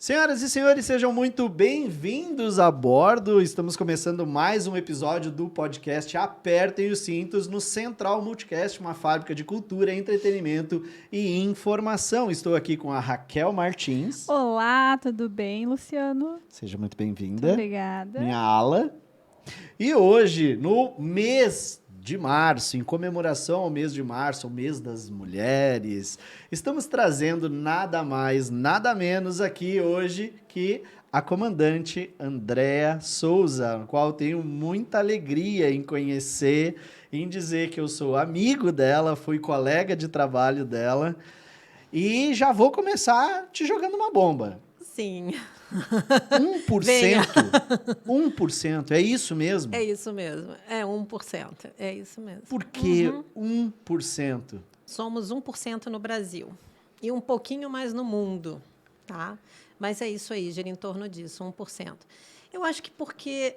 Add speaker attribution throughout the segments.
Speaker 1: Senhoras e senhores, sejam muito bem-vindos a bordo. Estamos começando mais um episódio do podcast Apertem os Cintos no Central Multicast, uma fábrica de cultura, entretenimento e informação. Estou aqui com a Raquel Martins.
Speaker 2: Olá, tudo bem, Luciano?
Speaker 1: Seja muito bem-vinda.
Speaker 2: Muito obrigada.
Speaker 1: Minha ala. E hoje, no mês de março, em comemoração ao mês de março, ao mês das mulheres, estamos trazendo nada mais, nada menos aqui hoje que a comandante Andréa Souza, a qual tenho muita alegria em conhecer, em dizer que eu sou amigo dela, fui colega de trabalho dela e já vou começar te jogando uma bomba.
Speaker 3: Sim.
Speaker 1: 1%? 1%, é isso mesmo?
Speaker 3: É isso mesmo, é 1%, é isso mesmo.
Speaker 1: Por que 1%?
Speaker 3: Somos 1% no Brasil e um pouquinho mais no mundo, tá? Mas é isso aí, gira em torno disso, 1%. Eu acho que porque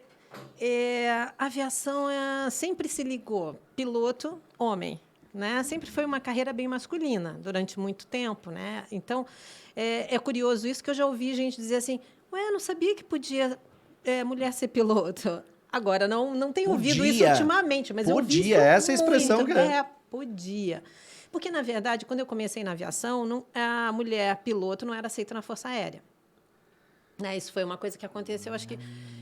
Speaker 3: a aviação sempre se ligou piloto, homem, né? Sempre foi uma carreira bem masculina durante muito tempo, né? Então, é curioso isso que eu já ouvi gente dizer assim, ué, não sabia que podia mulher ser piloto. Agora, não tenho ouvido isso ultimamente, mas eu ouvi isso
Speaker 1: essa expressão
Speaker 3: muito.
Speaker 1: Que é.
Speaker 3: Podia. Porque, na verdade, quando eu comecei na aviação, a mulher piloto não era aceita na Força Aérea. Né, isso foi uma coisa que aconteceu, acho que,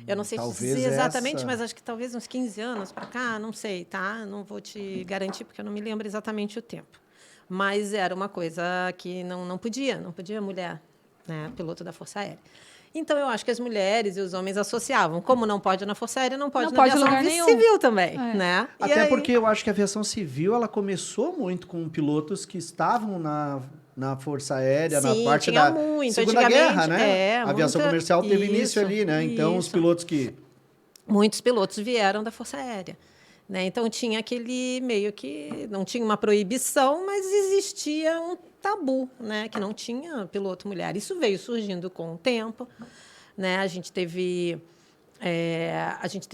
Speaker 3: eu não sei dizer exatamente, mas acho que talvez uns 15 anos para cá, não sei, tá? Não vou te garantir, porque eu não me lembro exatamente o tempo. Mas era uma coisa que não podia mulher, né, piloto da Força Aérea. Então, eu acho que as mulheres e os homens associavam. Como não pode na Força Aérea, não pode na aviação civil também. Né?
Speaker 1: Até porque eu acho que a aviação civil ela começou muito com pilotos que estavam na Força Aérea,
Speaker 3: sim,
Speaker 1: na parte da Segunda Guerra, né? A aviação comercial teve início ali, né? Então, os pilotos que...
Speaker 3: Muitos pilotos vieram da Força Aérea. Né? Então, tinha aquele meio que... Não tinha uma proibição, mas existia um tabu, né? Que não tinha piloto mulher. Isso veio surgindo com o tempo. Né? A gente teve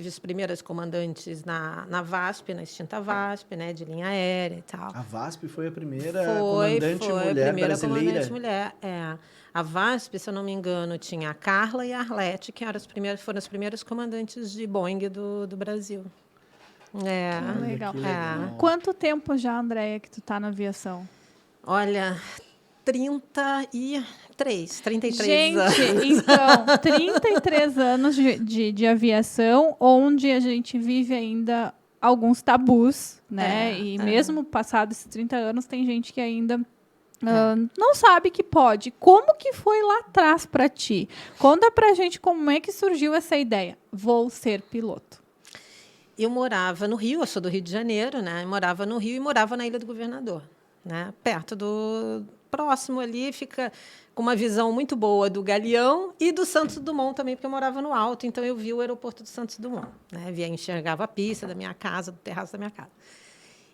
Speaker 3: as primeiras comandantes na VASP, na extinta VASP, né? De linha aérea e tal.
Speaker 1: A VASP foi a primeira comandante mulher brasileira?
Speaker 3: Comandante mulher, A VASP, se eu não me engano, tinha a Carla e a Arlete, que foram as primeiras comandantes de Boeing do Brasil.
Speaker 2: Legal. Quanto tempo já, Andréa, que tu está na aviação?
Speaker 3: Olha, 33
Speaker 2: Gente,
Speaker 3: anos.
Speaker 2: Então, 33 anos de aviação, onde a gente vive ainda alguns tabus, né? E mesmo passados esses 30 anos, tem gente que ainda não sabe que pode. Como que foi lá atrás para ti? Conta pra gente como é que surgiu essa ideia. Vou ser piloto.
Speaker 3: Eu morava no Rio, eu sou do Rio de Janeiro, né? Eu morava no Rio e morava na Ilha do Governador, né? Perto próximo ali, fica com uma visão muito boa do Galeão e do Santos Dumont também, porque eu morava no alto, então eu vi o aeroporto do Santos Dumont, né? Enxergava a pista da minha casa, do terraço da minha casa.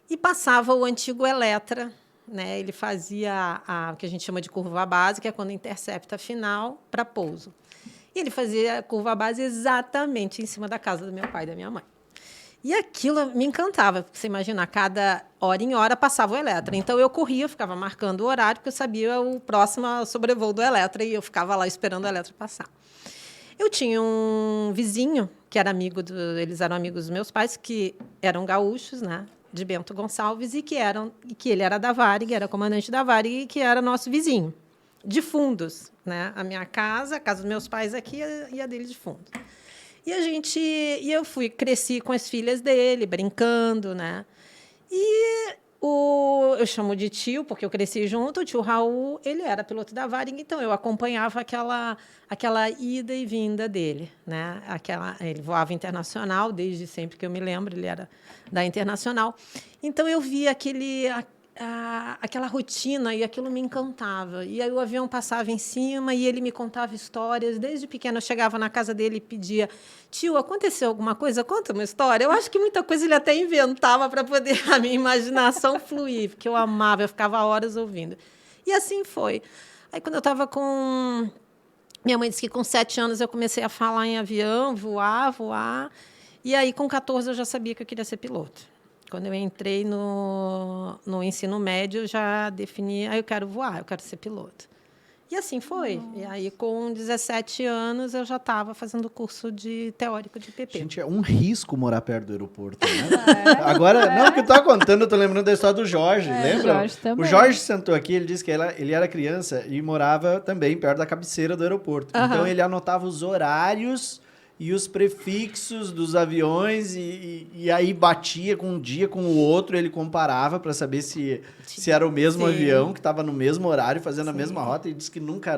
Speaker 3: E passava o antigo Eletra, né? Ele fazia o que a gente chama de curva base, que é quando intercepta a final para pouso. E ele fazia a curva base exatamente em cima da casa do meu pai e da minha mãe. E aquilo me encantava, porque você imagina, a cada hora em hora passava o Eletra. Então, eu corria, eu ficava marcando o horário, porque eu sabia o próximo sobrevoo do Eletra, e eu ficava lá esperando o Eletra passar. Eu tinha um vizinho, que era eles eram amigos dos meus pais, que eram gaúchos, né, de Bento Gonçalves, e que ele era da Varig, era comandante da Varig, e que era nosso vizinho, de fundos. Né? A minha casa, a casa dos meus pais aqui e a dele de fundos. E eu cresci com as filhas dele, brincando, né? E eu chamo de tio, porque eu cresci junto, o tio Raul, ele era piloto da Varig, então eu acompanhava aquela ida e vinda dele, né? Ele voava internacional, desde sempre que eu me lembro, ele era da Internacional. Então, eu via aquela rotina e aquilo me encantava. E aí o avião passava em cima e ele me contava histórias. Desde pequena eu chegava na casa dele e pedia: tio, aconteceu alguma coisa? Conta uma história. Eu acho que muita coisa ele até inventava para poder a minha imaginação fluir, porque eu amava, eu ficava horas ouvindo. E assim foi. Aí quando eu estava com... Minha mãe disse que com 7 anos eu comecei a falar em avião, voar. E aí com 14 eu já sabia que eu queria ser piloto. Quando eu entrei no ensino médio, eu já defini, eu quero voar, eu quero ser piloto. E assim foi. E aí, com 17 anos, eu já estava fazendo curso de teórico de PP.
Speaker 1: Gente, é um risco morar perto do aeroporto, né? Agora, não, o que eu tava contando, eu tô lembrando da história do Jorge, lembra?
Speaker 2: Jorge também.
Speaker 1: O Jorge sentou aqui, ele disse que ele era criança e morava também perto da cabeceira do aeroporto. Então, ele anotava os horários e os prefixos dos aviões e aí batia com um dia com o outro, ele comparava para saber se era o mesmo avião que estava no mesmo horário, fazendo a mesma rota, e disse que nunca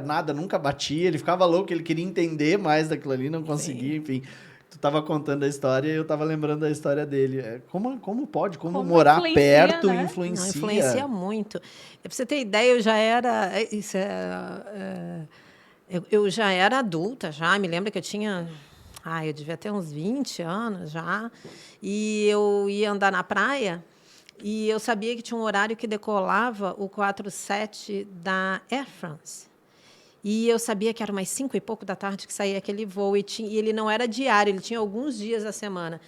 Speaker 1: batia, ele ficava louco, ele queria entender mais daquilo ali, não conseguia, enfim. Tu estava contando a história e eu estava lembrando da história dele. Como pode, como morar perto,
Speaker 2: né?
Speaker 1: influencia.
Speaker 3: Não, influencia muito. Para você ter ideia, eu já era... Eu já era adulta, já, me lembro que eu tinha... eu devia ter uns 20 anos já, e eu ia andar na praia e eu sabia que tinha um horário que decolava o 47 da Air France. E eu sabia que era umas 5 e pouco da tarde que saía aquele voo, e ele não era diário, ele tinha alguns dias da semana.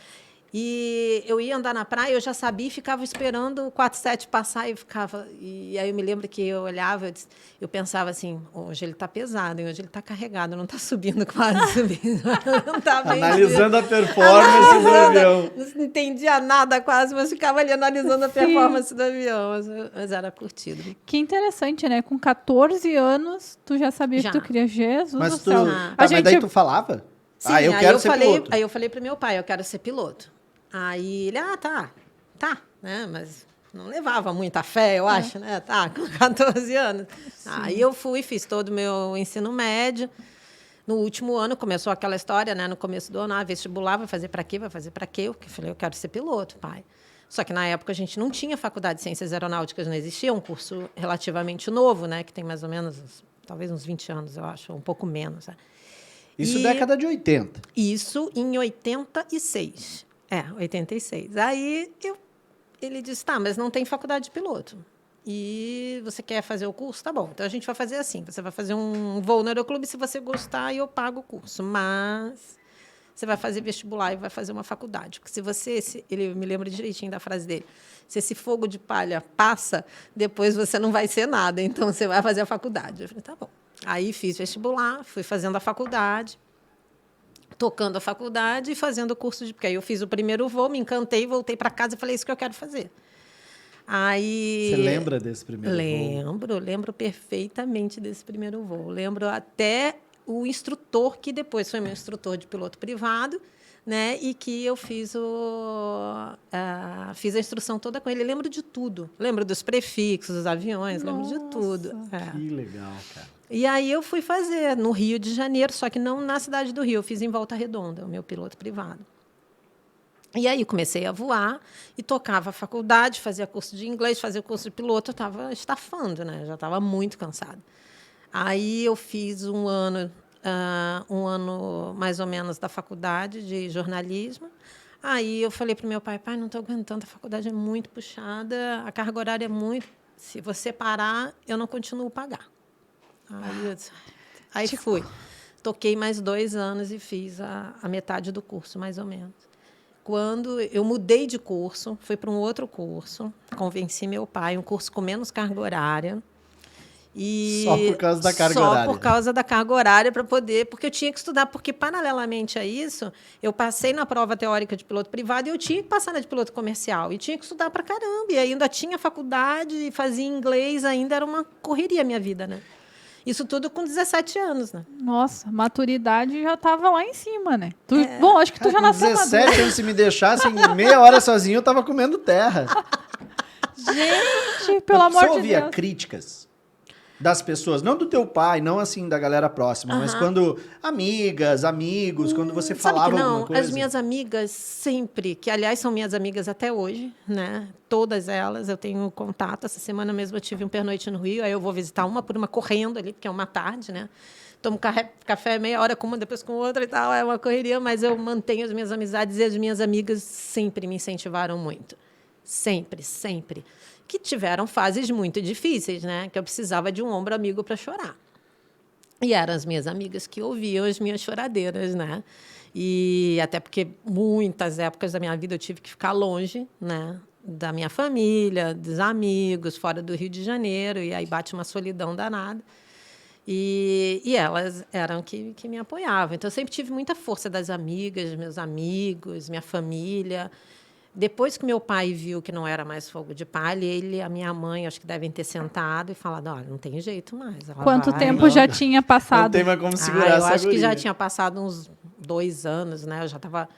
Speaker 3: E eu ia andar na praia, eu já sabia e ficava esperando o 47 passar e aí eu me lembro que eu olhava, eu pensava assim, hoje ele está pesado, hoje ele está carregado, não está subindo quase, subindo. Não tá bem
Speaker 1: analisando a performance do avião.
Speaker 3: Não entendia nada quase, mas ficava ali analisando a performance do avião, mas era curtido.
Speaker 2: Que interessante, né? Com 14 anos, tu já sabia que tu queria Jesus
Speaker 1: mas
Speaker 2: do céu.
Speaker 1: Mas daí tu falava?
Speaker 3: Sim,
Speaker 1: eu quero ser piloto.
Speaker 3: Aí eu falei para meu pai, eu quero ser piloto. Aí ele, tá, né? Mas não levava muita fé, eu acho, né? Tá, com 14 anos. Sim. Aí eu fiz todo o meu ensino médio. No último ano começou aquela história, né? No começo do ano, vestibular, vai fazer para quê? Vai fazer para quê? Eu falei, eu quero ser piloto, pai. Só que na época a gente não tinha faculdade de ciências aeronáuticas, não existia, um curso relativamente novo, né? Que tem mais ou menos, talvez uns 20 anos, eu acho, um pouco menos. Né?
Speaker 1: Isso década de 80.
Speaker 3: Isso em 86. 86. Aí ele disse, mas não tem faculdade de piloto. E você quer fazer o curso? Tá bom. Então, a gente vai fazer assim. Você vai fazer um voo no aeroclube, se você gostar, eu pago o curso. Mas você vai fazer vestibular e vai fazer uma faculdade. Porque ele me lembra direitinho da frase dele, se esse fogo de palha passa, depois você não vai ser nada. Então, você vai fazer a faculdade. Eu falei, tá bom. Aí, fiz vestibular, fui fazendo a faculdade, tocando a faculdade e fazendo o curso porque aí eu fiz o primeiro voo, me encantei, voltei para casa e falei, isso que eu quero fazer. Aí
Speaker 1: você lembra desse primeiro voo?
Speaker 3: Lembro perfeitamente desse primeiro voo. Lembro até o instrutor, que depois foi meu instrutor de piloto privado, né? E que eu fiz a instrução toda com ele. Lembro de tudo. Lembro dos prefixos, dos aviões, lembro de tudo.
Speaker 1: Que legal, cara.
Speaker 3: E aí eu fui fazer no Rio de Janeiro, só que não na cidade do Rio, eu fiz em Volta Redonda, o meu piloto privado. E aí comecei a voar e tocava a faculdade, fazia curso de inglês, fazia curso de piloto, eu estava estafando, né? Já estava muito cansada. Aí eu fiz um ano mais ou menos da faculdade de jornalismo. Aí eu falei para o meu pai, não estou aguentando, a faculdade é muito puxada, a carga horária é muito... Se você parar, eu não continuo a pagar. Aí fui. Toquei mais 2 anos e fiz a metade do curso, mais ou menos. Quando eu mudei de curso, fui para um outro curso, convenci meu pai, um curso com menos carga horária.
Speaker 1: Só por causa da carga horária.
Speaker 3: Só por causa da carga horária, porque eu tinha que estudar, porque, paralelamente a isso, eu passei na prova teórica de piloto privado e eu tinha que passar na de piloto comercial. E tinha que estudar para caramba. E ainda tinha faculdade, e fazia inglês, ainda era uma correria a minha vida, né? Isso tudo com 17 anos, né?
Speaker 2: Nossa, maturidade já estava lá em cima, né? Bom, acho que tu já nasceu maduro.
Speaker 1: 17 anos, se me deixassem meia hora sozinho, eu tava comendo terra.
Speaker 2: Gente, pelo amor de Deus.
Speaker 1: Você ouvia críticas das pessoas, não do teu pai, não assim da galera próxima, mas quando amigas, amigos, quando você falava alguma coisa?
Speaker 3: As minhas amigas sempre, que aliás são minhas amigas até hoje, né? Todas elas, eu tenho contato. Essa semana mesmo eu tive um pernoite no Rio, aí eu vou visitar uma por uma correndo ali, porque é uma tarde, né? Tomo café meia hora com uma, depois com outra e tal, é uma correria, mas eu mantenho as minhas amizades e as minhas amigas sempre me incentivaram muito. Sempre, sempre. Que tiveram fases muito difíceis, né? Que eu precisava de um ombro amigo para chorar. E eram as minhas amigas que ouviam as minhas choradeiras, né? E até porque muitas épocas da minha vida eu tive que ficar longe, né? Da minha família, dos amigos, fora do Rio de Janeiro, e aí bate uma solidão danada. E elas eram que me apoiavam. Então, eu sempre tive muita força das amigas, meus amigos, minha família. Depois que meu pai viu que não era mais fogo de palha, ele e a minha mãe, acho que devem ter sentado e falado, olha, não tem jeito mais. Ela
Speaker 2: Quanto
Speaker 3: vai.
Speaker 2: tempo já tinha
Speaker 1: Não
Speaker 2: passado?
Speaker 1: tem mais como segurar
Speaker 3: Eu
Speaker 1: essa
Speaker 3: acho que já
Speaker 1: guria.
Speaker 3: tinha passado uns 2 anos, né? Eu já estava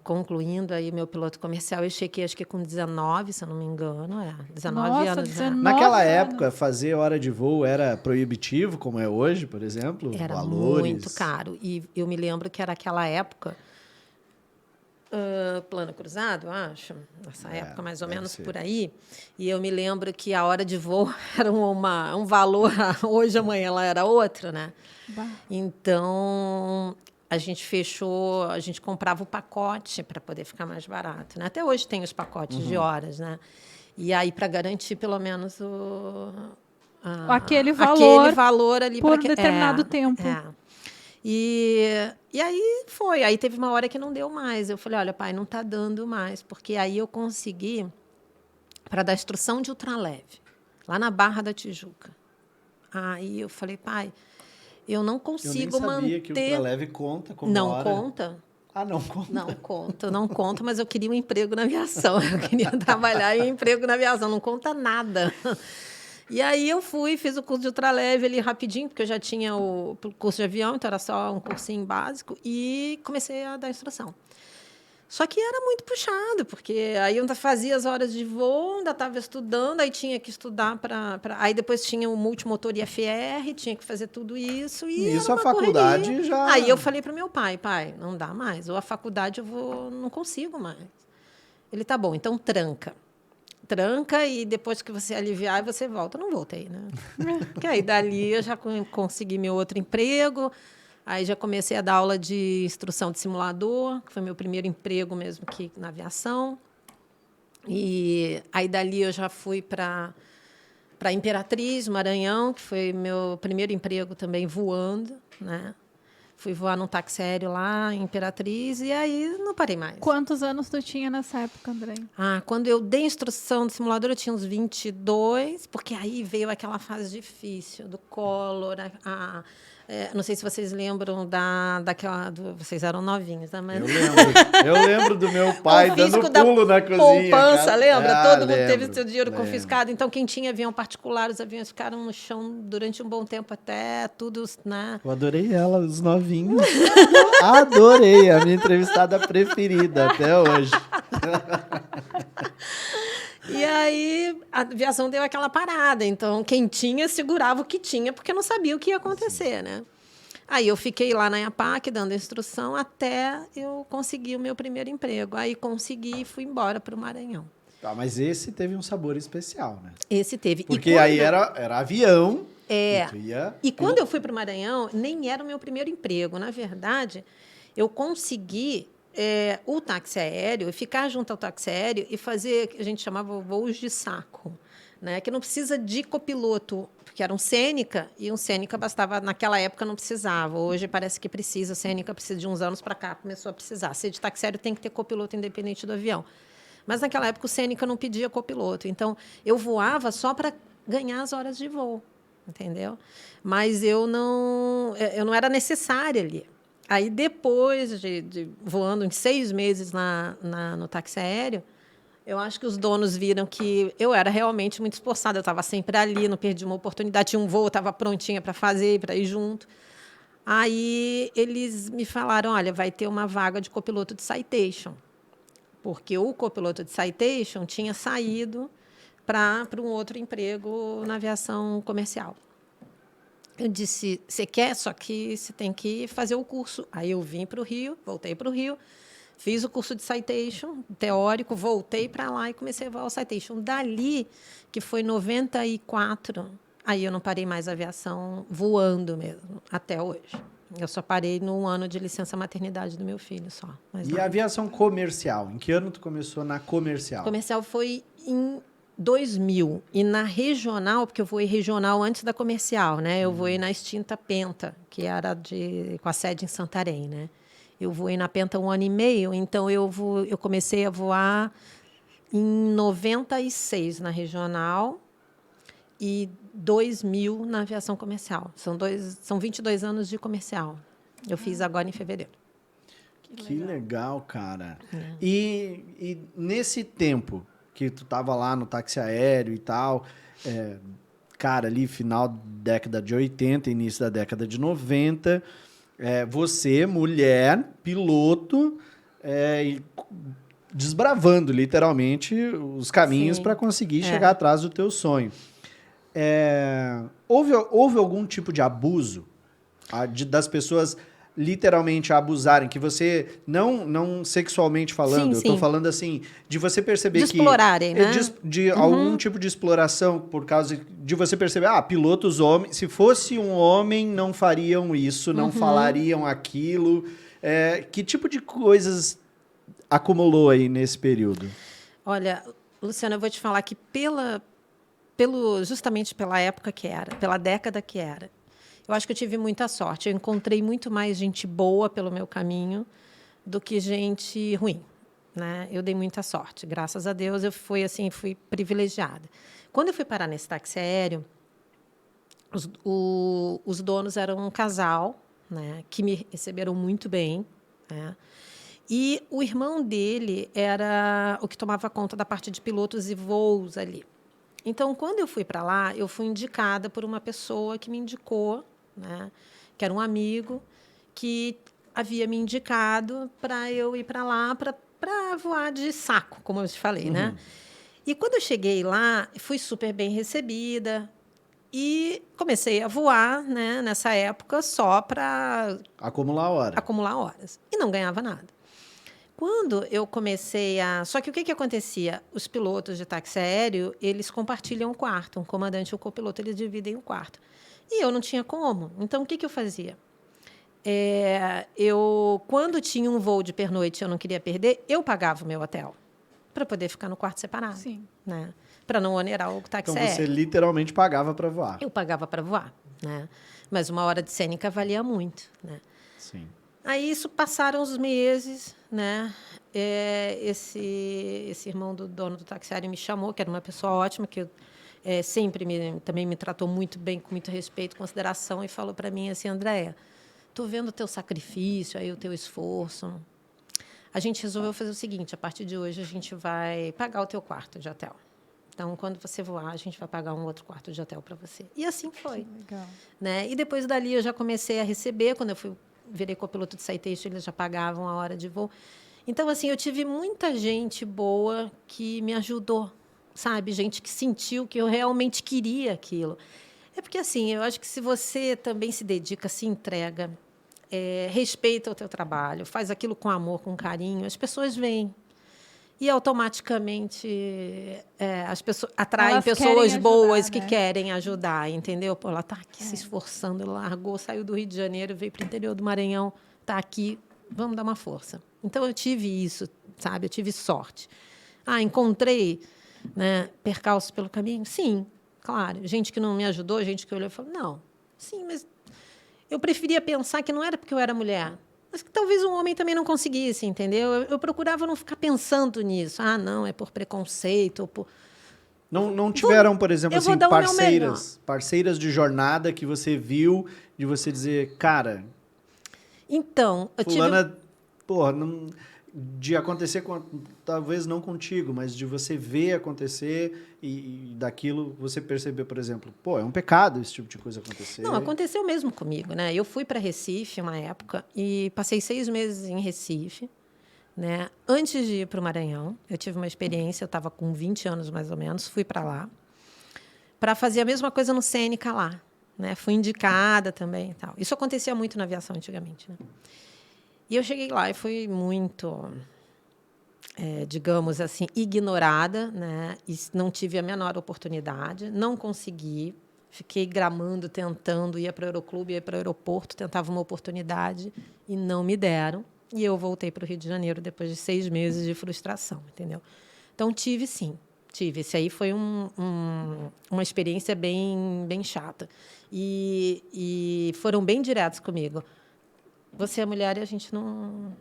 Speaker 3: concluindo aí meu piloto comercial. Eu cheguei, acho que com 19, se eu não me engano. 19
Speaker 2: Nossa,
Speaker 3: anos.
Speaker 2: 19.
Speaker 1: Naquela
Speaker 2: Nossa,
Speaker 1: época, fazer hora de voo era proibitivo, como é hoje, por exemplo?
Speaker 3: Era
Speaker 1: Valores.
Speaker 3: muito caro. E eu me lembro que era aquela época, plano cruzado, eu acho. Nessa época, mais ou
Speaker 1: deve
Speaker 3: menos
Speaker 1: ser.
Speaker 3: por aí. E eu me lembro que a hora de voo era um valor, hoje, amanhã ela era outra, né?
Speaker 2: Bah.
Speaker 3: Então, a gente comprava o pacote para poder ficar mais barato, né? Até hoje tem os pacotes de horas, né? E aí, para garantir pelo menos
Speaker 2: Aquele
Speaker 3: aquele valor ali
Speaker 2: por
Speaker 3: pra
Speaker 2: determinado tempo.
Speaker 3: E aí foi. Aí teve uma hora que não deu mais. Eu falei, olha, pai, não está dando mais. Porque aí eu consegui para dar instrução de ultraleve, lá na Barra da Tijuca. Aí eu falei, pai, eu não
Speaker 1: Eu nem
Speaker 3: consigo
Speaker 1: sabia que o
Speaker 3: manter...
Speaker 1: ultraleve conta como
Speaker 3: Não
Speaker 1: hora.
Speaker 3: conta?
Speaker 1: Ah, não conta.
Speaker 3: Não conta, mas eu queria um emprego na aviação. Eu queria trabalhar em um emprego na aviação. Não conta nada. E aí eu fiz o curso de ultraleve ali rapidinho, porque eu já tinha o curso de avião, então era só um cursinho básico, e comecei a dar instrução. Só que era muito puxado, porque aí eu ainda fazia as horas de voo, ainda estava estudando, aí tinha que estudar Aí depois tinha o multimotor IFR, tinha que fazer tudo isso. E
Speaker 1: Isso
Speaker 3: era
Speaker 1: a
Speaker 3: uma
Speaker 1: faculdade
Speaker 3: correria.
Speaker 1: já...
Speaker 3: Aí eu falei para o meu pai, não dá mais, ou a faculdade não consigo mais. Ele, tá bom, então tranca. Tranca e depois que você aliviar, você volta. Eu não voltei, né? Porque aí dali eu já consegui meu outro emprego. Aí já comecei a dar aula de instrução de simulador, que foi meu primeiro emprego mesmo que na aviação. E aí dali eu já fui para Imperatriz, Maranhão, que foi meu primeiro emprego também voando, né? Fui voar num táxi aéreo lá em Imperatriz e aí não parei mais.
Speaker 2: Quantos anos tu tinha nessa época, André?
Speaker 3: Quando eu dei instrução de simulador, eu tinha uns 22, porque aí veio aquela fase difícil do Collor. Não sei se vocês lembram daquela... Vocês eram novinhos, né? Mas...
Speaker 1: Eu lembro do meu pai
Speaker 3: O
Speaker 1: dando
Speaker 3: fisco da
Speaker 1: pulo na cozinha.
Speaker 3: poupança,
Speaker 1: cara.
Speaker 3: lembra? Todo mundo teve
Speaker 1: lembro,
Speaker 3: seu dinheiro
Speaker 1: lembro.
Speaker 3: confiscado. Então, quem tinha avião particular, os aviões ficaram no chão durante um bom tempo até tudo, né?
Speaker 1: Eu adorei ela, os novinhos. Adorei, a minha entrevistada preferida até hoje.
Speaker 3: E aí a aviação deu aquela parada. Então, quem tinha, segurava o que tinha, porque não sabia o que ia acontecer, né? Aí eu fiquei lá na IAPAC dando instrução até eu conseguir o meu primeiro emprego. Aí consegui e fui embora para o Maranhão.
Speaker 1: Tá, mas esse teve um sabor especial, né?
Speaker 3: Esse teve.
Speaker 1: Porque aí era avião.
Speaker 3: E quando eu fui para o Maranhão, nem era o meu primeiro emprego. Na verdade, eu consegui o táxi aéreo, ficar junto ao táxi aéreo e fazer, que a gente chamava voos de saco, né? Que não precisa de copiloto, porque era um Cênica, e um Cênica bastava, naquela época não precisava. Hoje parece que precisa, Cênica precisa de uns anos para cá, começou a precisar. Ser de táxi aéreo tem que ter copiloto independente do avião. Mas naquela época o Cênica não pedia copiloto. Então, eu voava só para ganhar as horas de voo, entendeu? Mas eu não era necessária ali. Aí, depois de voando em 6 meses no táxi aéreo, eu acho que os donos viram que eu era realmente muito esforçada. Eu estava sempre ali, não perdi uma oportunidade. Tinha um voo, estava prontinha para fazer, para ir junto. Aí, eles me falaram, olha, vai ter uma vaga de copiloto de citation. Porque o copiloto de citation tinha saído para um outro emprego na aviação comercial. Eu disse, você quer? Só que você tem que fazer o curso. Aí eu vim para o Rio, voltei para o Rio, fiz o curso de citation, teórico, voltei para lá e comecei a voar o citation. Dali, que foi 94, aí eu não parei mais a aviação voando mesmo, até hoje. Eu só parei no ano de licença maternidade do meu filho, só.
Speaker 1: E a aviação comercial? Em que ano tu começou na comercial?
Speaker 3: Comercial foi em 2000. E na regional, porque eu voei regional antes da comercial, né? Eu voei na extinta Penta, que era com a sede em Santarém, né? Eu voei na Penta 1 ano e meio, então eu comecei a voar em 96 na regional. e 2000 na aviação comercial. São 22 anos de comercial. Eu fiz agora em fevereiro.
Speaker 1: Que legal, cara. E nesse tempo que tu tava lá no táxi aéreo e tal, cara, ali final da década de 80, início da década de 90, você, mulher, piloto, e desbravando literalmente os caminhos para conseguir chegar atrás do teu sonho. Houve algum tipo de abuso das pessoas literalmente abusarem, que você, não sexualmente falando, eu tô falando assim, de você perceber
Speaker 3: de explorarem, né?
Speaker 1: De algum tipo de exploração, por causa de você perceber, pilotos homens, se fosse um homem, não fariam isso, não falariam aquilo. Que tipo de coisas acumulou aí nesse período?
Speaker 3: Olha, Luciana, eu vou te falar que justamente pela época que era, pela década que era, eu acho que eu tive muita sorte. Eu encontrei muito mais gente boa pelo meu caminho do que gente ruim, né? Eu dei muita sorte. Graças a Deus, eu fui privilegiada. Quando eu fui parar nesse táxi aéreo, os donos eram um casal, né, que me receberam muito bem, né? E o irmão dele era o que tomava conta da parte de pilotos e voos ali. Então, quando eu fui para lá, eu fui indicada por uma pessoa que me indicou, né, que era um amigo, que havia me indicado para eu ir para lá para voar de saco, como eu te falei, né? E quando eu cheguei lá, fui super bem recebida e comecei a voar, né, nessa época só para
Speaker 1: acumular
Speaker 3: horas. E não ganhava nada. Quando eu comecei a... Só que o que acontecia? Os pilotos de táxi aéreo, eles compartilham o quarto. Um comandante e o copiloto, eles dividem o quarto. E eu não tinha como. Então, o que eu fazia? Quando tinha um voo de pernoite e eu não queria perder, eu pagava o meu hotel para poder ficar no quarto separado.
Speaker 2: Sim.
Speaker 3: Né? Para não onerar o táxi aéreo.
Speaker 1: Então, você literalmente pagava para voar.
Speaker 3: Eu pagava para voar. Né? Mas uma hora de cênica valia muito. Né?
Speaker 1: Sim.
Speaker 3: Aí isso passaram os meses, né? Esse irmão do dono do táxi aéreo me chamou, que era uma pessoa ótima, que sempre também me tratou muito bem, com muito respeito, consideração, e falou para mim assim: Andréia, estou vendo o teu sacrifício, aí o teu esforço. A gente resolveu fazer o seguinte: a partir de hoje a gente vai pagar o teu quarto de hotel. Então, quando você voar, a gente vai pagar um outro quarto de hotel para você. E assim foi.
Speaker 2: Que legal.
Speaker 3: Né? E depois dali eu já comecei a receber, quando eu virei copiloto de citation, eles já pagavam a hora de voo. Então, assim, eu tive muita gente boa que me ajudou, sabe? Gente que sentiu que eu realmente queria aquilo. É porque, assim, eu acho que se você também se dedica, se entrega, respeita o teu trabalho, faz aquilo com amor, com carinho, as pessoas vêm. E, automaticamente, as pessoas atraem pessoas boas que querem ajudar, entendeu? Pô, ela está aqui se esforçando, ela largou, saiu do Rio de Janeiro, veio para o interior do Maranhão, está aqui, vamos dar uma força. Então, eu tive isso, sabe? Eu tive sorte. Encontrei, né, percalços pelo caminho? Sim, claro. Gente que não me ajudou, gente que olhou e falou, não, sim, mas eu preferia pensar que não era porque eu era mulher, mas que talvez um homem também não conseguisse, entendeu? Eu procurava não ficar pensando nisso. Não, é por preconceito. Ou por...
Speaker 1: Não tiveram, por exemplo, assim, parceiras de jornada que você viu, de você dizer, cara...
Speaker 3: Então, eu
Speaker 1: fulana, porra, de acontecer, talvez não contigo, mas de você ver acontecer e daquilo você perceber, por exemplo, é um pecado esse tipo de coisa acontecer.
Speaker 3: Não, aconteceu mesmo comigo, né? Eu fui para Recife uma época e passei 6 meses em Recife, né? Antes de ir para o Maranhão, eu tive uma experiência, eu estava com 20 anos mais ou menos, fui para lá para fazer a mesma coisa no Cênica lá, né? Fui indicada também e tal. Isso acontecia muito na aviação antigamente, né? E eu cheguei lá e fui muito, digamos assim, ignorada, né? E não tive a menor oportunidade, não consegui. Fiquei gramando, tentando, ia para o Aeroclube, ia para o aeroporto, tentava uma oportunidade e não me deram. E eu voltei para o Rio de Janeiro depois de 6 meses de frustração, entendeu? Então, tive, sim. Tive. Esse aí foi uma experiência bem chata. E foram bem diretos comigo. Você é mulher e a gente não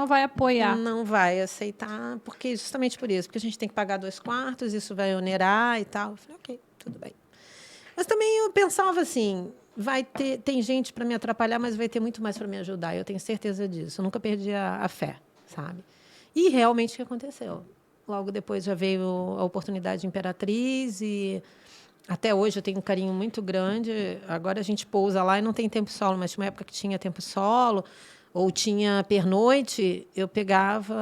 Speaker 2: vai apoiar.
Speaker 3: Não vai aceitar, porque justamente por isso. Porque a gente tem que pagar 2 quartos, isso vai onerar e tal. Eu falei, ok, tudo bem. Mas também eu pensava assim, tem gente para me atrapalhar, mas vai ter muito mais para me ajudar. Eu tenho certeza disso. Eu nunca perdi a fé, sabe? E realmente o que aconteceu? Logo depois já veio a oportunidade de Imperatriz e até hoje eu tenho um carinho muito grande. Agora a gente pousa lá e não tem tempo solo, mas tinha uma época que tinha tempo solo ou tinha pernoite, eu pegava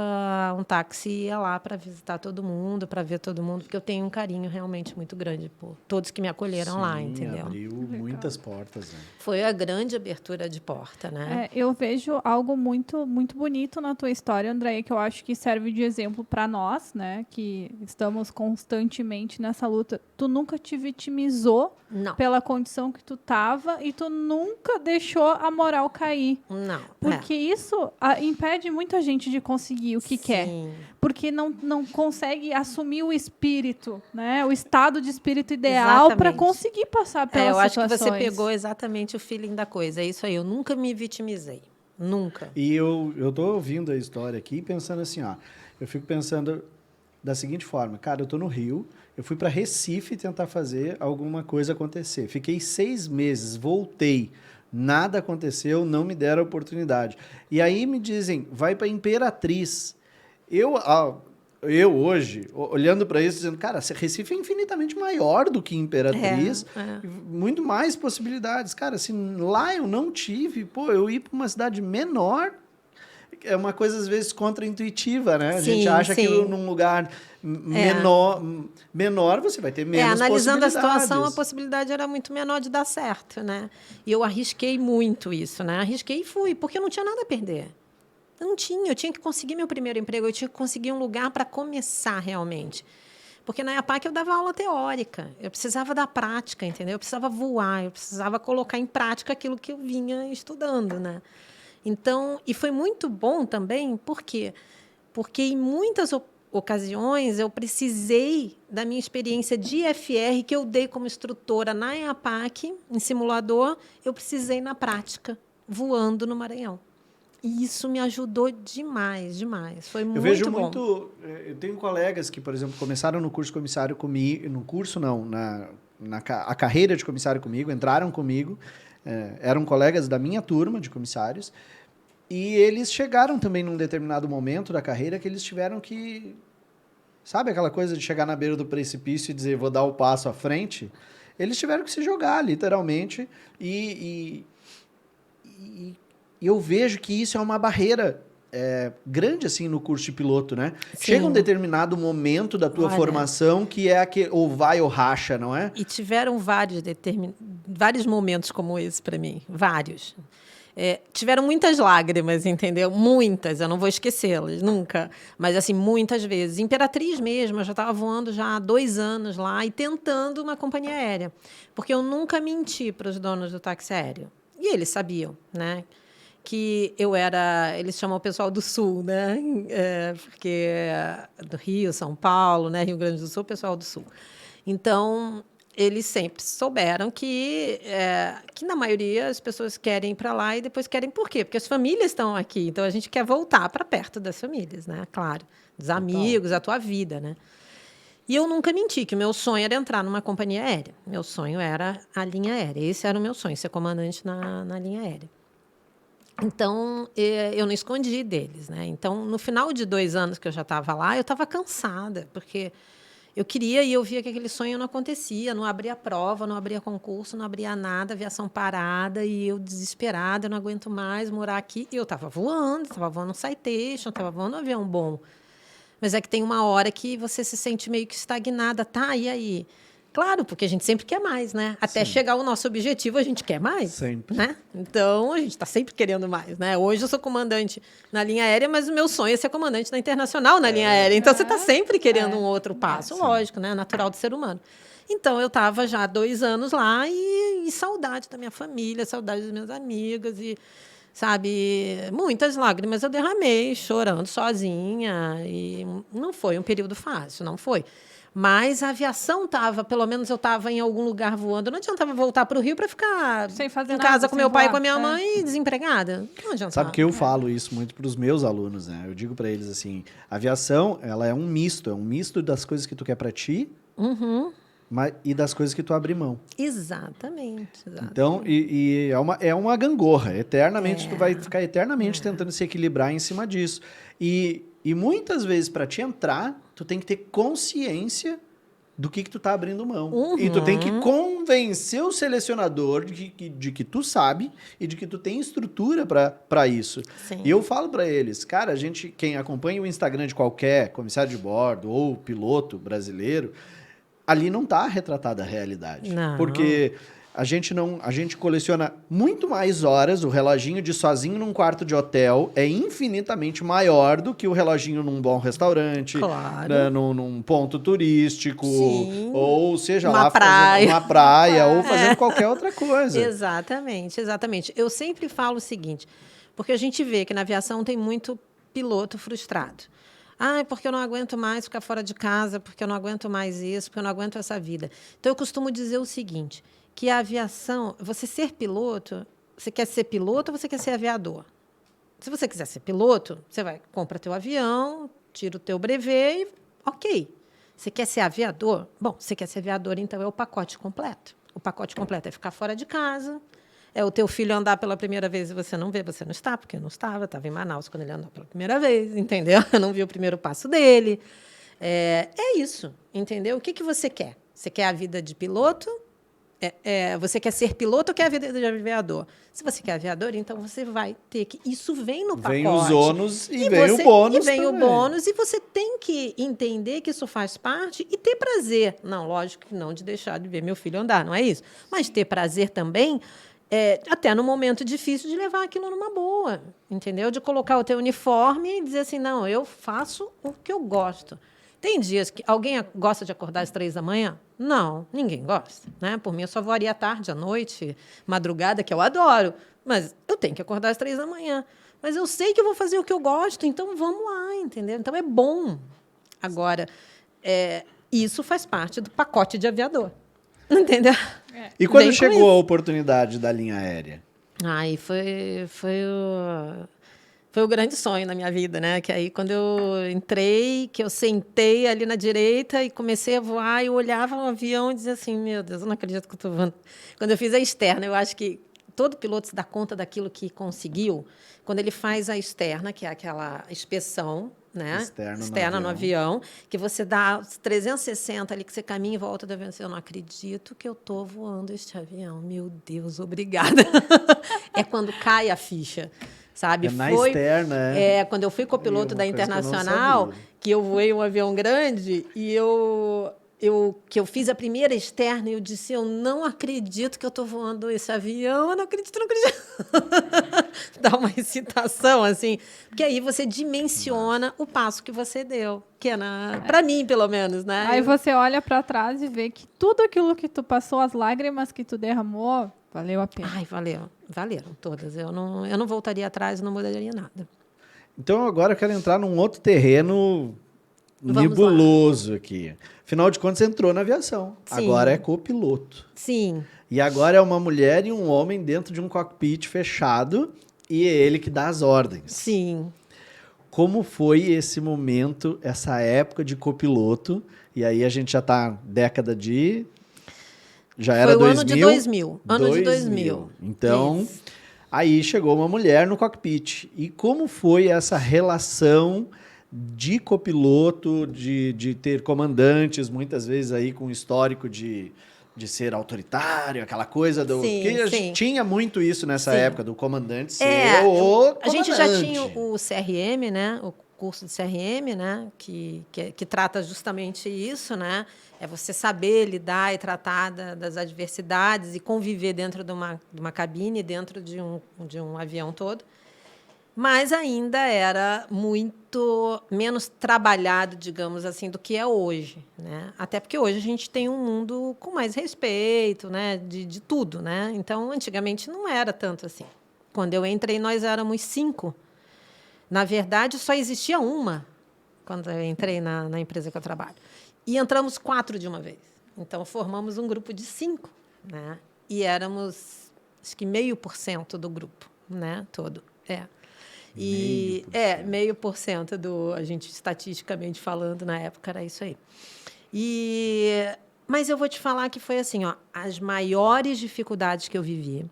Speaker 3: um táxi e ia lá para visitar todo mundo, para ver todo mundo, porque eu tenho um carinho realmente muito grande por todos que me acolheram lá, entendeu?
Speaker 1: Abriu muitas portas. Né?
Speaker 3: Foi a grande abertura de porta, né?
Speaker 2: Eu vejo algo muito, muito bonito na tua história, Andréia, que eu acho que serve de exemplo para nós, né? Que estamos constantemente nessa luta. Tu nunca te vitimizou
Speaker 3: Não.
Speaker 2: pela condição que tu tava e tu nunca deixou a moral cair.
Speaker 3: Não.
Speaker 2: Porque isso impede muita gente de conseguir o que quer. Porque não consegue assumir o espírito, né? O estado de espírito ideal para conseguir passar pelas situações.
Speaker 3: Eu acho que você pegou exatamente o feeling da coisa. É isso aí. Eu nunca me vitimizei. Nunca.
Speaker 1: E eu tô ouvindo a história aqui pensando assim, ó. Eu fico pensando da seguinte forma. Cara, eu tô no Rio, eu fui para Recife tentar fazer alguma coisa acontecer. Fiquei 6 meses, voltei. Nada aconteceu, não me deram a oportunidade. E aí me dizem, vai para Imperatriz. Eu hoje, olhando para isso, dizendo, cara, Recife é infinitamente maior do que Imperatriz, muito mais possibilidades. Cara, se lá eu não tive, eu ir para uma cidade menor, é uma coisa, às vezes, contraintuitiva, né? A gente acha que num lugar menor você vai ter menos
Speaker 3: analisando
Speaker 1: possibilidades.
Speaker 3: A situação, a possibilidade era muito menor de dar certo, né? E eu arrisquei muito isso, né? Arrisquei e fui, porque eu não tinha nada a perder. Eu tinha que conseguir meu primeiro emprego, eu tinha que conseguir um lugar para começar realmente. Porque na EAPAC eu dava aula teórica, eu precisava da prática, entendeu? Eu precisava voar, eu precisava colocar em prática aquilo que eu vinha estudando, né? Então, e foi muito bom também, por quê? Porque em muitas ocasiões eu precisei da minha experiência de FR que eu dei como instrutora na EAPAC, em simulador, eu precisei na prática, voando no Maranhão. E isso me ajudou demais, demais. Foi muito bom.
Speaker 1: Eu vejo eu tenho colegas que, por exemplo, começaram no curso comissário comigo, no curso não, a carreira de comissário comigo, entraram comigo, eram colegas da minha turma de comissários, e eles chegaram também num determinado momento da carreira que eles tiveram que... Sabe aquela coisa de chegar na beira do precipício e dizer, vou dar o passo à frente? Eles tiveram que se jogar, literalmente, e eu vejo que isso é uma barreira grande, assim, no curso de piloto, né? Sim. Chega um determinado momento da tua formação que é ou vai ou racha, não é?
Speaker 3: E tiveram vários momentos como esse para mim, vários. Tiveram muitas lágrimas, entendeu? Muitas, eu não vou esquecê-las, nunca. Mas, assim, muitas vezes. Imperatriz mesmo, eu já estava voando já há 2 anos lá e tentando uma companhia aérea. Porque eu nunca menti para os donos do táxi aéreo. E eles sabiam, né? Que eu era... Eles chamam o pessoal do Sul, né? Porque do Rio, São Paulo, né? Rio Grande do Sul, o pessoal do Sul. Então... Eles sempre souberam que na maioria as pessoas querem ir para lá e depois querem por quê? Porque as famílias estão aqui, então a gente quer voltar para perto das famílias, né? Claro, dos amigos, a tua vida, né? E eu nunca menti que o meu sonho era entrar numa companhia aérea. Meu sonho era a linha aérea. Esse era o meu sonho, ser comandante na linha aérea. Então, eu não escondi deles, né? Então, no final de 2 anos que eu já estava lá, eu estava cansada, porque... Eu queria e eu via que aquele sonho não acontecia, não abria prova, não abria concurso, não abria nada, aviação parada, e eu desesperada, eu não aguento mais morar aqui. E eu estava voando um Citation, estava voando um avião bom. Mas é que tem uma hora que você se sente meio que estagnada, tá? E aí? Claro, porque a gente sempre quer mais, né? Até chegar ao nosso objetivo, a gente quer mais.
Speaker 1: Sempre.
Speaker 3: Né? Então, a gente está sempre querendo mais, né? Hoje eu sou comandante na linha aérea, mas o meu sonho é ser comandante na internacional na linha aérea. Então, você está sempre querendo um outro passo, lógico, né? Natural do ser humano. Então, eu estava já há 2 anos lá e saudade da minha família, saudade das minhas amigas e... Sabe, muitas lágrimas eu derramei, chorando sozinha. E não foi um período fácil, não foi. Mas a aviação estava, pelo menos eu estava em algum lugar voando. Não adiantava voltar para o Rio para ficar
Speaker 2: sem fazer
Speaker 3: em
Speaker 2: nada,
Speaker 3: casa com meu pai e com a minha
Speaker 2: voar.
Speaker 3: mãe desempregada. Não adiantava.
Speaker 1: Sabe que eu falo isso muito para os meus alunos, né? Eu digo para eles assim, a aviação, ela é um misto das coisas que tu quer para ti e das coisas que tu abre mão.
Speaker 3: Exatamente.
Speaker 1: Então, é uma gangorra. Eternamente, tu vai ficar eternamente tentando se equilibrar em cima disso. E muitas vezes, para te entrar, tu tem que ter consciência do que tu tá abrindo mão. E tu tem que convencer o selecionador de que tu sabe e de que tu tem estrutura para isso.
Speaker 3: Sim.
Speaker 1: E eu falo para eles, cara, quem acompanha o Instagram de qualquer comissário de bordo ou piloto brasileiro, ali não tá retratada a realidade.
Speaker 3: Não.
Speaker 1: Porque a gente coleciona muito mais horas. O reloginho de sozinho num quarto de hotel é infinitamente maior do que o reloginho num bom restaurante,
Speaker 3: Claro.
Speaker 1: né, num ponto turístico,
Speaker 3: Sim.
Speaker 1: ou seja
Speaker 3: Uma
Speaker 1: lá
Speaker 3: praia.
Speaker 1: fazendo uma praia ou fazendo qualquer outra coisa.
Speaker 3: Exatamente, exatamente. Eu sempre falo o seguinte, porque a gente vê que na aviação tem muito piloto frustrado. Ah, porque eu não aguento mais ficar fora de casa, porque eu não aguento mais isso, porque eu não aguento essa vida. Então, eu costumo dizer o seguinte, que a aviação, você ser piloto, você quer ser piloto ou você quer ser aviador? Se você quiser ser piloto, você vai, compra teu avião, tira o teu brevet e ok. Você quer ser aviador? Bom, você quer ser aviador, então é o pacote completo. O pacote completo é ficar fora de casa, é o teu filho andar pela primeira vez e você não vê, você não está, porque eu não estava em Manaus quando ele andou pela primeira vez, entendeu? Eu não vi o primeiro passo dele. É isso, entendeu? O que você quer? Você quer a vida de piloto? Você quer ser piloto ou quer a vida de aviador? Se você quer aviador, então você vai ter que... Isso vem no pacote.
Speaker 1: Vem os ônus e vem o bônus
Speaker 3: E vem
Speaker 1: também.
Speaker 3: o bônus, e você tem que entender que isso faz parte e ter prazer. Não, lógico que não de deixar de ver meu filho andar, não é isso. Mas ter prazer também, até no momento difícil, de levar aquilo numa boa, entendeu? De colocar o teu uniforme e dizer assim, não, eu faço o que eu gosto. Tem dias que alguém gosta de acordar às 3 da manhã? Não, ninguém gosta, né? Por mim, eu só voaria à tarde, à noite, madrugada, que eu adoro. Mas eu tenho que acordar às 3 da manhã. Mas eu sei que eu vou fazer o que eu gosto, então vamos lá, entendeu? Então é bom. Agora, isso faz parte do pacote de aviador, entendeu?
Speaker 1: E quando
Speaker 3: Vem com
Speaker 1: chegou
Speaker 3: isso.
Speaker 1: a oportunidade da linha aérea?
Speaker 3: Aí foi o grande sonho na minha vida, né? Que aí, quando eu entrei, que eu sentei ali na direita e comecei a voar, eu olhava o avião e dizia assim, meu Deus, eu não acredito que eu estou voando. Quando eu fiz a externa, eu acho que todo piloto se dá conta daquilo que conseguiu quando ele faz a externa, que é aquela inspeção, né? Externa no avião, que você dá 360 ali, que você caminha e volta do avião. Eu não acredito que eu estou voando este avião. Meu Deus, obrigada. É quando cai a ficha. Sabe?
Speaker 1: Na externa,
Speaker 3: quando eu fui copiloto da
Speaker 1: coisa que eu não
Speaker 3: Internacional,
Speaker 1: sabia.
Speaker 3: que eu voei um avião grande e eu fiz a primeira externa e eu disse, eu não acredito que eu estou voando esse avião, eu não acredito, não acredito. Dá uma excitação, assim, porque aí você dimensiona o passo que você deu, que é para mim, pelo menos, né?
Speaker 2: Aí você olha para trás e vê que tudo aquilo que tu passou, as lágrimas que tu derramou, valeu a pena.
Speaker 3: Ai, valeram todas. Eu não voltaria atrás, não mudaria nada.
Speaker 1: Então agora eu quero entrar num outro terreno nebuloso aqui. Afinal de contas, você entrou na aviação.
Speaker 3: Sim.
Speaker 1: Agora é copiloto.
Speaker 3: Sim.
Speaker 1: E agora é uma mulher e um homem dentro de um cockpit fechado e é ele que dá as ordens.
Speaker 3: Sim.
Speaker 1: Como foi esse momento, essa época de copiloto? E aí a gente já está década de... Já era
Speaker 3: foi o
Speaker 1: 2000?
Speaker 3: ano de 2000. Ano de 2000.
Speaker 1: Então,
Speaker 3: Isso.
Speaker 1: aí chegou uma mulher no cockpit. E como foi essa relação de copiloto, de ter comandantes, muitas vezes aí com histórico de ser autoritário, aquela coisa do...
Speaker 3: Sim,
Speaker 1: Porque a
Speaker 3: sim.
Speaker 1: gente tinha muito isso nessa
Speaker 3: Sim.
Speaker 1: época, do comandante ser o comandante.
Speaker 3: A gente já tinha o CRM, né? O curso de CRM, né? Que trata justamente isso, né? É você saber lidar e tratar das adversidades e conviver dentro de uma cabine, dentro de um avião todo. Mas ainda era muito menos trabalhado, digamos assim, do que é hoje, né? Até porque hoje a gente tem um mundo com mais respeito, né? De tudo, né? Então, antigamente não era tanto assim. Quando eu entrei, nós éramos 5. Na verdade, só existia uma quando eu entrei na empresa que eu trabalho. E entramos 4 de uma vez. Então, formamos um grupo de 5, né? E éramos, acho que 0,5% do grupo, né? Todo. E 0,5% a gente estatisticamente falando na época era isso aí. E Mas eu vou te falar que foi assim, ó, as maiores dificuldades que eu vivi,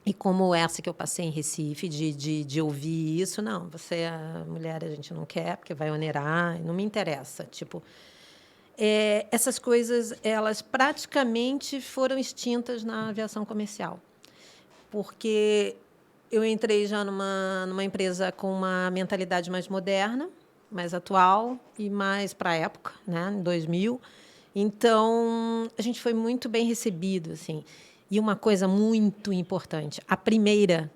Speaker 3: e como essa que eu passei em Recife, de ouvir isso, não, você é mulher, a gente não quer, porque vai onerar, não me interessa. Tipo, essas coisas, elas praticamente foram extintas na aviação comercial. Porque eu entrei já numa empresa com uma mentalidade mais moderna, mais atual e mais para a época, né, em 2000. Então, a gente foi muito bem recebido, assim. E uma coisa muito importante, a primeira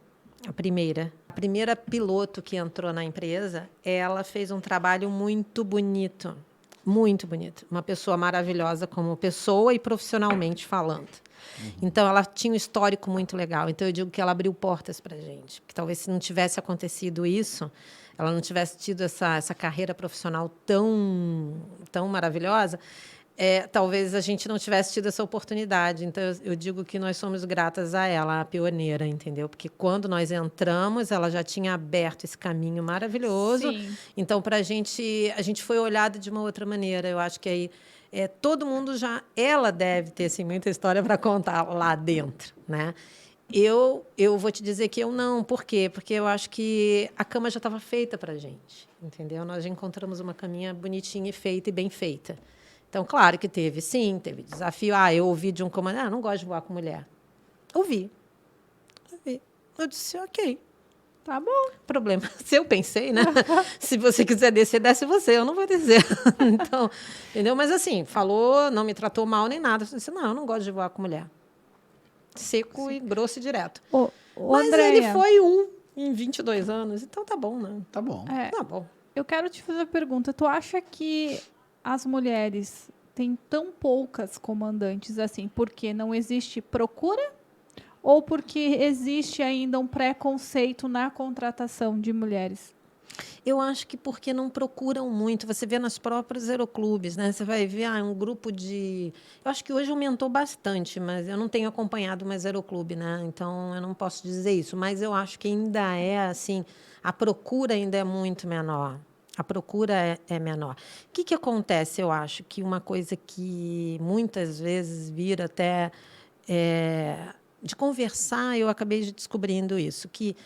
Speaker 3: piloto que entrou na empresa, ela fez um trabalho muito bonito, muito bonito. Uma pessoa maravilhosa como pessoa e profissionalmente falando. Então, ela tinha um histórico muito legal. Então, eu digo que ela abriu portas para a gente. Porque talvez se não tivesse acontecido isso, ela não tivesse tido essa carreira profissional tão maravilhosa, talvez a gente não tivesse tido essa oportunidade. Então, eu digo que nós somos gratas a ela, a pioneira, entendeu? Porque quando nós entramos, ela já tinha aberto esse caminho maravilhoso.
Speaker 2: Sim.
Speaker 3: Então, para a gente foi olhado de uma outra maneira. Eu acho que aí todo mundo já... Ela deve ter assim, muita história para contar lá dentro, né? Eu vou te dizer que eu não. Por quê? Porque eu acho que a cama já estava feita para a gente, entendeu? Nós já encontramos uma caminha bonitinha e feita e bem feita. Então, claro que teve desafio. Eu ouvi de um comandante, não gosto de voar com mulher. Ouvi. Eu disse, ok.
Speaker 2: Tá bom.
Speaker 3: Problema. Se eu pensei, né? Se você quiser descer, desce você. Eu não vou descer. Então, entendeu? Mas assim, falou, não me tratou mal nem nada. Eu disse, não, eu não gosto de voar com mulher. Seco e grosso e direto. Mas
Speaker 2: Andréia,
Speaker 3: ele foi em 22 anos. Então, tá bom, né?
Speaker 1: Tá bom.
Speaker 3: Tá bom.
Speaker 2: eu quero te fazer uma pergunta. Tu acha que as mulheres têm tão poucas comandantes assim porque não existe procura? Ou porque existe ainda um preconceito na contratação de mulheres?
Speaker 3: Eu acho que porque não procuram muito. Você vê nos próprios aeroclubes, né? Você vai ver um grupo de... Eu acho que hoje aumentou bastante, mas eu não tenho acompanhado mais aeroclube, né? Então, eu não posso dizer isso. Mas eu acho que ainda assim, a procura ainda é muito menor. A procura é menor. O que acontece? Eu acho que uma coisa que muitas vezes vira até... de conversar, eu acabei descobrindo isso, que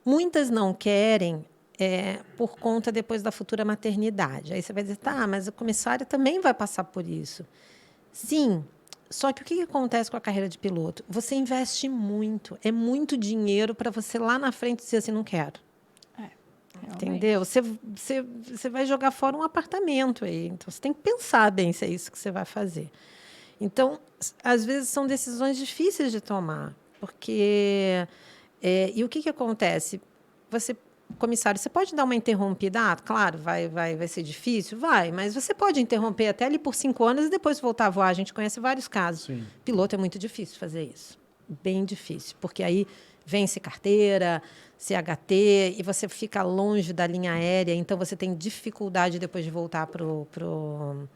Speaker 3: muitas não querem por conta depois da futura maternidade. Aí você vai dizer, tá, mas o comissário também vai passar por isso. Sim, só que o que acontece com a carreira de piloto? Você investe muito, é muito dinheiro para você lá na frente dizer assim, não quero. Entendeu? Você vai jogar fora um apartamento aí. Então, você tem que pensar bem se é isso que você vai fazer. Então, às vezes, são decisões difíceis de tomar. Porque... e o que acontece? Comissário, você pode dar uma interrompida? Claro, vai ser difícil? Vai, mas você pode interromper até ali por 5 anos e depois voltar a voar. A gente conhece vários casos.
Speaker 1: Sim.
Speaker 3: Piloto é muito difícil fazer isso. Bem difícil, porque aí vence carteira, CHT, e você fica longe da linha aérea, então você tem dificuldade depois de voltar para o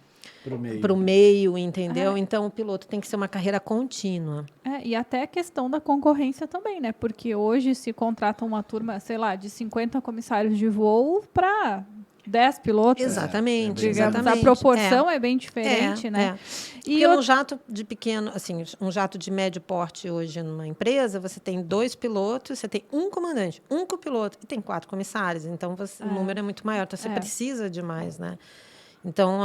Speaker 3: meio, entendeu? Então, o piloto tem que ser uma carreira contínua.
Speaker 2: E até a questão da concorrência também, né? Porque hoje se contrata uma turma, sei lá, de 50 comissários de voo para 10 pilotos.
Speaker 3: Exatamente.
Speaker 2: Digamos,
Speaker 3: exatamente.
Speaker 2: a proporção é bem diferente, né?
Speaker 3: Porque no jato de pequeno, assim, um jato de médio porte hoje numa empresa, você tem 2 pilotos, você tem um comandante, um copiloto e tem 4 comissários. Então, o número é muito maior. Então, você precisa de mais, né? Então,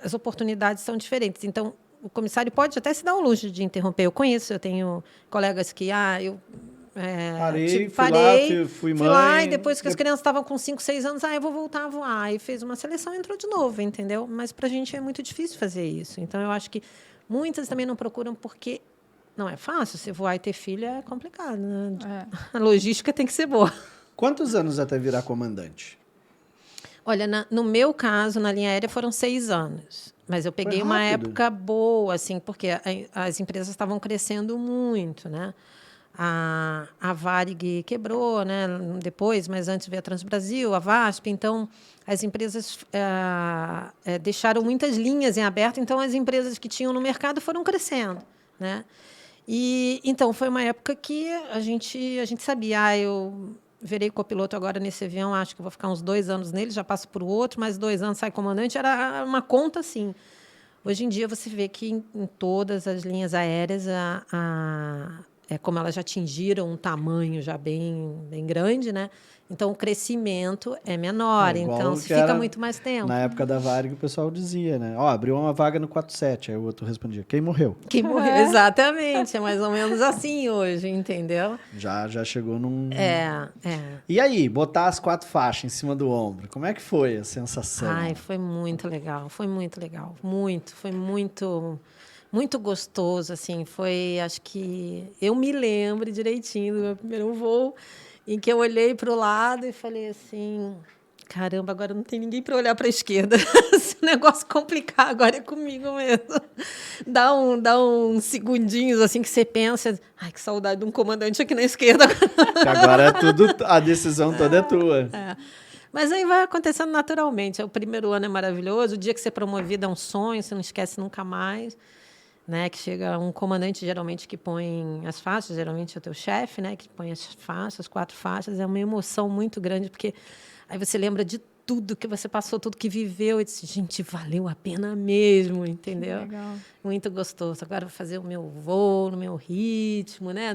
Speaker 3: as oportunidades são diferentes. Então, o comissário pode até se dar o luxo de interromper. Eu tenho colegas que,
Speaker 1: fui mãe.
Speaker 3: Fui lá e depois que as crianças estavam com 5, 6 anos, eu vou voltar a voar. E fez uma seleção e entrou de novo, entendeu? Mas para a gente é muito difícil fazer isso. Então, eu acho que muitas também não procuram porque não é fácil. Se voar e ter filho é complicado, né? A logística tem que ser boa.
Speaker 1: Quantos anos até virar comandante?
Speaker 3: Olha, no meu caso, na linha aérea, foram 6 anos. Mas eu peguei uma época boa, assim, porque as empresas estavam crescendo muito, né? A Varig quebrou, né? Depois, mas antes veio a Transbrasil, a VASP. Então, as empresas deixaram muitas linhas em aberto. Então, as empresas que tinham no mercado foram crescendo, né? E então foi uma época que a gente sabia, eu virei copiloto agora nesse avião, acho que vou ficar uns 2 anos nele, já passo para o outro, mais 2 anos sai comandante, era uma conta assim. Hoje em dia, você vê que em todas as linhas aéreas, como elas já atingiram um tamanho já bem grande, né? Então, o crescimento é menor,
Speaker 1: Igual
Speaker 3: então
Speaker 1: que
Speaker 3: se fica
Speaker 1: era
Speaker 3: muito mais tempo.
Speaker 1: na época da Varig, o pessoal dizia, né? Ó, abriu uma vaga no 47. Aí o outro respondia, quem morreu?
Speaker 3: Quem morreu, exatamente, é mais ou menos assim hoje, entendeu?
Speaker 1: Já chegou num...
Speaker 3: É.
Speaker 1: E aí, botar as 4 faixas em cima do ombro, como é que foi a sensação?
Speaker 3: Ai, foi muito legal, foi muito legal, foi muito gostoso, assim, acho que eu me lembro direitinho do meu primeiro voo, em que eu olhei para o lado e falei assim, caramba, agora não tem ninguém para olhar para a esquerda, esse negócio complicar agora é comigo mesmo. Dá uns segundinhos, assim, que você pensa, ai, que saudade de um comandante aqui na esquerda.
Speaker 1: Que agora é tudo, a decisão toda é tua.
Speaker 3: Mas aí vai acontecendo naturalmente. O primeiro ano é maravilhoso, o dia que você é promovido é um sonho, você não esquece nunca mais. Né, que chega um comandante, geralmente, que põe as faixas, geralmente é o teu chefe, né, que põe as faixas, 4 faixas, é uma emoção muito grande, porque aí você lembra de tudo que você passou, tudo que viveu, e disse, gente, valeu a pena mesmo, entendeu?
Speaker 2: Legal.
Speaker 3: Muito gostoso. Agora eu vou fazer o meu voo, no meu ritmo, né,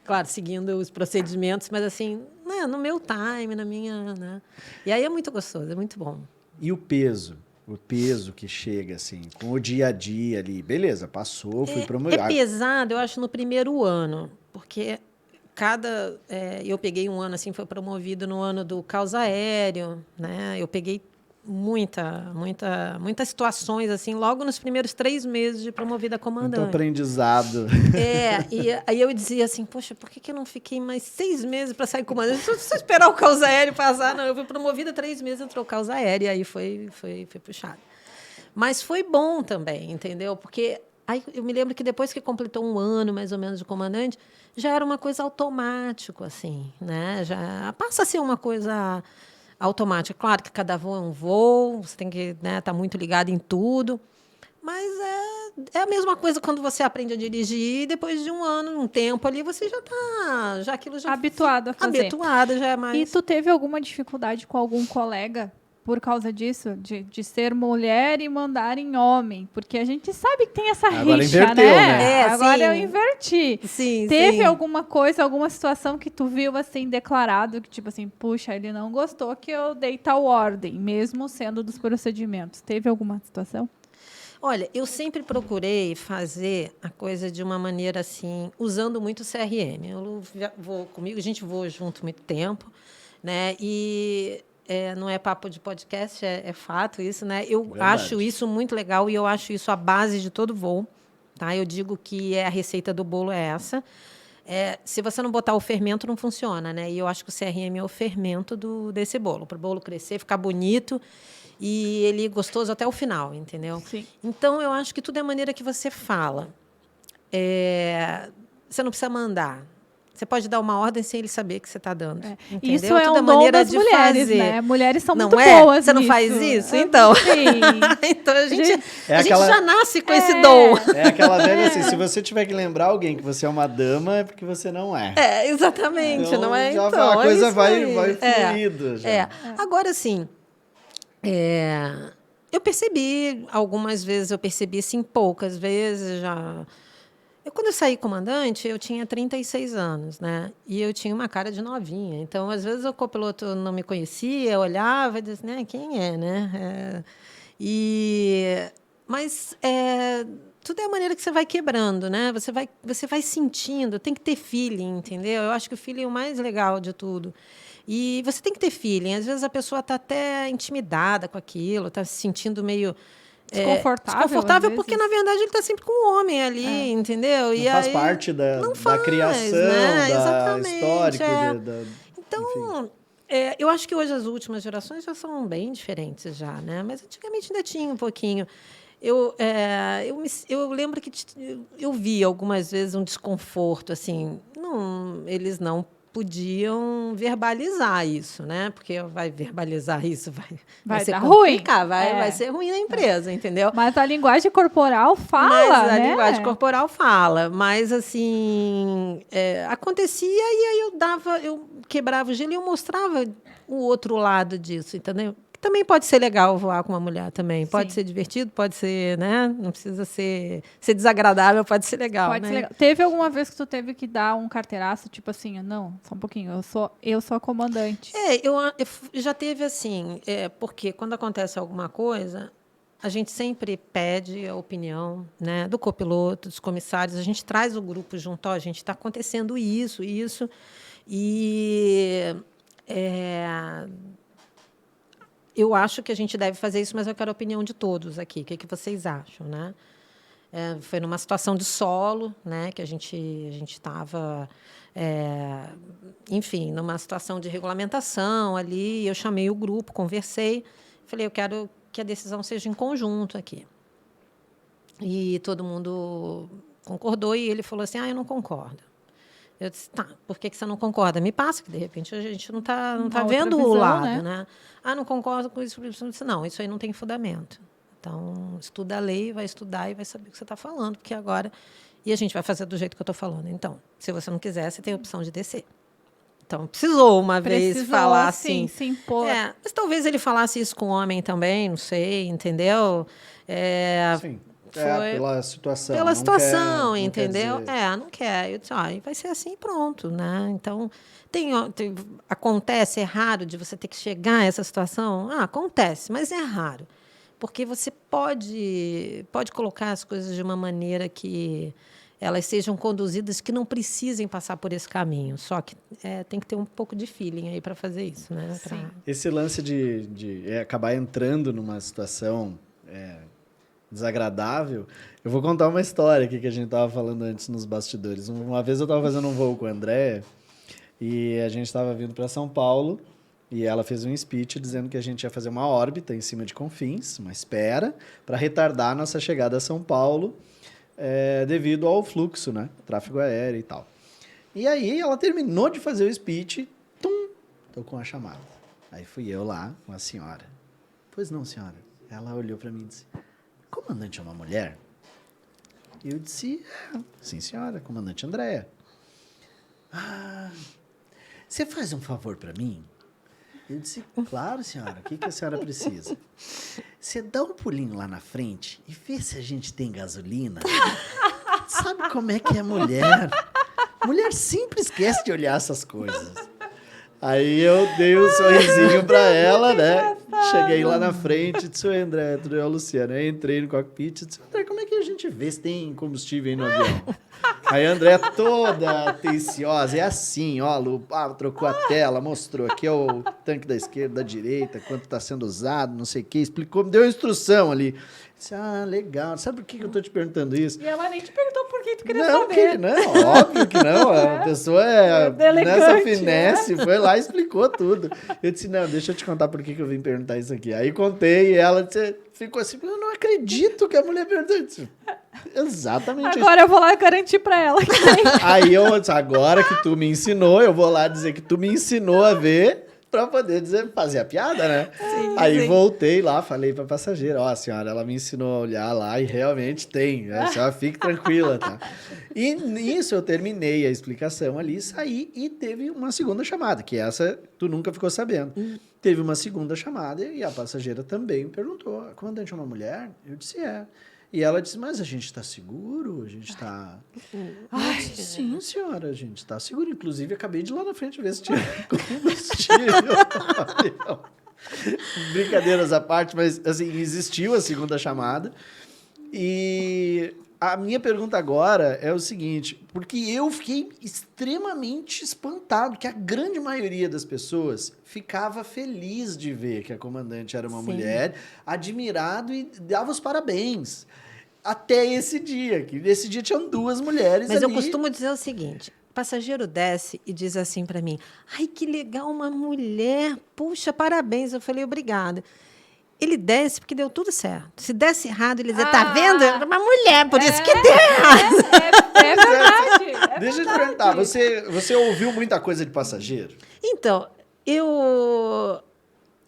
Speaker 3: claro, seguindo os procedimentos, mas assim, né, no meu time, na minha, né? E aí é muito gostoso, é muito bom.
Speaker 1: E o peso? O peso que chega, assim, com o dia a dia ali. Beleza, passou, fui promovido.
Speaker 3: É pesado, eu acho, no primeiro ano, porque eu peguei um ano, assim, foi promovido no ano do caos aéreo, né? Eu peguei muitas situações, assim, logo nos primeiros 3 meses de promovida a comandante.
Speaker 1: Muito aprendizado.
Speaker 3: E aí eu dizia assim, poxa, por que eu não fiquei mais 6 meses para sair comandante? Se esperar o caos aéreo passar, não, eu fui promovida 3 meses, entrou o caos aéreo, e aí foi puxado. Mas foi bom também, entendeu? Porque aí eu me lembro que depois que completou um ano, mais ou menos, de comandante, já era uma coisa automática, assim, né? Já passa a ser uma coisa automática. Claro que cada voo é um voo, você tem que, né, estar muito ligado em tudo, mas é a mesma coisa quando você aprende a dirigir e depois de um ano, um tempo ali, você já está... Já aquilo já
Speaker 2: Habituado a fazer.
Speaker 3: Habituada, já é mais...
Speaker 2: E tu teve alguma dificuldade com algum colega por causa disso? De ser mulher e mandar em homem? Porque a gente sabe que tem essa
Speaker 1: Agora
Speaker 2: rixa,
Speaker 1: inverteu, né?
Speaker 2: Agora
Speaker 3: sim.
Speaker 2: eu inverti.
Speaker 3: Sim,
Speaker 2: Teve
Speaker 3: sim.
Speaker 2: alguma coisa, alguma situação que tu viu assim, declarado, que tipo assim, puxa, ele não gostou que eu dei tal ordem, mesmo sendo dos procedimentos. Teve alguma situação?
Speaker 3: Olha, eu sempre procurei fazer a coisa de uma maneira assim, usando muito o CRM. Eu vou comigo, a gente voa junto muito tempo, né? E não é papo de podcast, é fato isso, né? Eu acho isso muito legal e eu acho isso a base de todo voo, tá? Eu digo que a receita do bolo é essa. Se você não botar o fermento, não funciona, né? E eu acho que o CRM é o fermento desse bolo, para o bolo crescer, ficar bonito e ele gostoso até o final, entendeu?
Speaker 2: Sim.
Speaker 3: Então, eu acho que tudo é a maneira que você fala. Você não precisa mandar. Você pode dar uma ordem sem ele saber que você está dando. Entendeu?
Speaker 2: Isso é
Speaker 3: tudo
Speaker 2: um dom das mulheres,
Speaker 3: fazer.
Speaker 2: né? Mulheres são
Speaker 3: não
Speaker 2: muito
Speaker 3: é?
Speaker 2: boas
Speaker 3: Você não
Speaker 2: nisso.
Speaker 3: faz isso? Então.
Speaker 2: Sim.
Speaker 3: Então, a gente
Speaker 1: aquela...
Speaker 3: já nasce com esse dom.
Speaker 1: É aquela velha assim, se você tiver que lembrar alguém que você é uma dama, é porque você não é.
Speaker 3: Exatamente.
Speaker 1: Então,
Speaker 3: não é?
Speaker 1: já
Speaker 3: Então,
Speaker 1: a coisa vai
Speaker 3: fluindo.
Speaker 1: já.
Speaker 3: Agora, assim, eu percebi, algumas vezes eu percebi, assim, poucas vezes já... Quando eu saí comandante, eu tinha 36 anos, né? E eu tinha uma cara de novinha. Então, às vezes, o copiloto não me conhecia, eu olhava e dizia, né, quem é, né? Mas tudo é a maneira que você vai quebrando, né? Você vai sentindo, tem que ter feeling, entendeu? Eu acho que o feeling é o mais legal de tudo. E você tem que ter feeling. Às vezes, a pessoa está até intimidada com aquilo, está se sentindo meio...
Speaker 2: Desconfortável
Speaker 3: porque, na verdade, ele está sempre com o homem ali, entendeu?
Speaker 1: Não faz parte da criação,
Speaker 3: né?
Speaker 1: da
Speaker 3: Exatamente,
Speaker 1: histórica.
Speaker 3: Então, eu acho que hoje as últimas gerações já são bem diferentes já, né? Mas antigamente ainda tinha um pouquinho. Eu lembro que eu vi algumas vezes um desconforto, assim, eles não podiam verbalizar isso, né? Porque vai verbalizar isso, vai ser complicado, vai ser ruim na empresa, entendeu?
Speaker 2: Mas a linguagem corporal fala,
Speaker 3: a linguagem corporal fala, mas assim, acontecia e aí eu quebrava o gelo e eu mostrava o outro lado disso, entendeu? Que também pode ser legal voar com uma mulher também. Pode
Speaker 2: Sim.
Speaker 3: ser divertido, pode ser, né? Não precisa ser desagradável, pode ser legal,
Speaker 2: Pode
Speaker 3: né?
Speaker 2: ser legal. Teve alguma vez que tu teve que dar um carteiraço, tipo assim, não, só um pouquinho, eu sou a comandante.
Speaker 3: Eu já teve assim, porque quando acontece alguma coisa, a gente sempre pede a opinião, né, do copiloto, dos comissários, a gente traz o grupo junto, ó, a gente está acontecendo isso, e eu acho que a gente deve fazer isso, mas eu quero a opinião de todos aqui. O que vocês acham, né? Foi numa situação de solo, né, que a gente estava, enfim, numa situação de regulamentação ali. Eu chamei o grupo, conversei, falei, eu quero que a decisão seja em conjunto aqui. E todo mundo concordou e ele falou assim, eu não concordo. Eu disse, tá, por que você não concorda? Me passa, que de repente a gente não tá vendo
Speaker 2: visão,
Speaker 3: o lado,
Speaker 2: né?
Speaker 3: né? Não concordo com isso. Eu disse, não, isso aí não tem fundamento. Então, estuda a lei, vai estudar e vai saber o que você está falando, porque agora... E a gente vai fazer do jeito que eu estou falando. Então, se você não quiser, você tem a opção de descer. Então, precisou uma vez falar assim.
Speaker 2: Se impor.
Speaker 3: Mas talvez ele falasse isso com o homem também, não sei, entendeu?
Speaker 1: Sim.
Speaker 3: Foi
Speaker 1: Pela situação.
Speaker 3: pela
Speaker 1: não
Speaker 3: situação,
Speaker 1: quer
Speaker 3: entendeu?
Speaker 1: dizer-
Speaker 3: Não quer. Eu disse, vai ser assim e pronto, né? Então, acontece, é raro de você ter que chegar a essa situação? Acontece, mas é raro. Porque você pode colocar as coisas de uma maneira que elas sejam conduzidas que não precisem passar por esse caminho. Só que tem que ter um pouco de feeling aí para fazer isso, né?
Speaker 2: Sim.
Speaker 1: Esse lance de acabar entrando numa situação desagradável. Eu vou contar uma história aqui que a gente estava falando antes nos bastidores. Uma vez eu estava fazendo um voo com a Andréia e a gente estava vindo para São Paulo e ela fez um speech dizendo que a gente ia fazer uma órbita em cima de Confins, uma espera, para retardar a nossa chegada a São Paulo devido ao fluxo, né? Tráfego aéreo e tal. E aí ela terminou de fazer o speech, tocou uma chamada. Aí fui eu lá com a senhora. Pois não, senhora. Ela olhou para mim e disse, comandante é uma mulher? E eu disse, sim, senhora, comandante Andréia. Você faz um favor para mim? Eu disse, claro, senhora, o que a senhora precisa? Você dá um pulinho lá na frente e vê se a gente tem gasolina. Sabe como é que é mulher? Mulher sempre esquece de olhar essas coisas. Aí eu dei um sorrisinho pra ela, né? Cheguei lá na frente, disse, oi, André, tudo bem, a Luciana. Aí entrei no cockpit e disse, André, como é que a gente vê se tem combustível aí no avião? Aí a André toda atenciosa, é assim, ó, Lu, trocou a tela, mostrou aqui é o tanque da esquerda, da direita, quanto está sendo usado, não sei o quê, explicou, me deu uma instrução ali. Disse, legal, sabe por que eu tô te perguntando isso?
Speaker 2: E ela nem te perguntou por que tu queria
Speaker 1: Não,
Speaker 2: saber.
Speaker 1: não, óbvio que não. A pessoa nessa finesse, foi lá e explicou tudo. Eu disse, não, deixa eu te contar por que eu vim perguntar isso aqui. Aí contei e ela ficou assim, eu não acredito que a mulher perguntou isso. Exatamente
Speaker 2: Agora eu vou lá garantir pra ela.
Speaker 1: Aí eu disse, agora que tu me ensinou, eu vou lá dizer que tu me ensinou a ver pra poder fazer a piada, né?
Speaker 3: Sim,
Speaker 1: Aí
Speaker 3: sim.
Speaker 1: voltei lá, falei pra passageira, a senhora, ela me ensinou a olhar lá e realmente tem, a senhora fique tranquila, tá? E nisso eu terminei a explicação ali, saí e teve uma segunda chamada, que essa tu nunca ficou sabendo. Teve uma segunda chamada e a passageira também perguntou, a comandante é uma mulher? Eu disse, E ela disse, mas a gente está seguro? A gente está... Eu disse, sim, senhora, a gente está seguro. Inclusive, acabei de ir lá na frente ver se tinha combustível. Brincadeiras à parte, mas assim, existiu a segunda chamada. E a minha pergunta agora é o seguinte, porque eu fiquei extremamente espantado que a grande maioria das pessoas ficava feliz de ver que a comandante era uma mulher, admirado e dava os parabéns. Até esse dia, que nesse dia tinham duas mulheres
Speaker 3: Mas
Speaker 1: ali.
Speaker 3: eu costumo dizer o seguinte, o passageiro desce e diz assim para mim, ai, que legal, uma mulher, puxa, parabéns. Eu falei, obrigada. Ele desce porque deu tudo certo. Se desse errado, ele dizia, tá vendo? Era uma mulher, por isso que deu errado.
Speaker 2: É verdade.
Speaker 1: Deixa eu te perguntar, você ouviu muita coisa de passageiro?
Speaker 3: Então,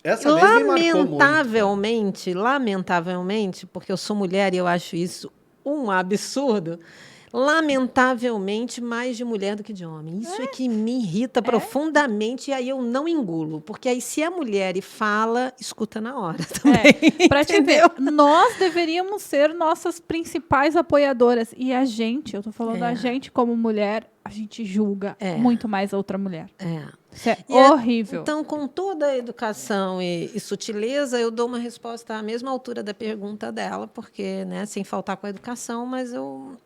Speaker 1: Essa vez me marcou
Speaker 3: lamentavelmente, porque eu sou mulher e eu acho isso um absurdo, lamentavelmente, mais de mulher do que de homem. Isso é que me irrita profundamente, e aí eu não engulo. Porque aí, se a mulher fala, escuta na hora também.
Speaker 2: Pra te ver, nós deveríamos ser nossas principais apoiadoras. E a gente, eu tô falando a gente como mulher, a gente julga muito mais a outra mulher. Isso é horrível.
Speaker 3: Então, com toda a educação e sutileza, eu dou uma resposta à mesma altura da pergunta dela, porque, né, sem faltar com a educação, mas eu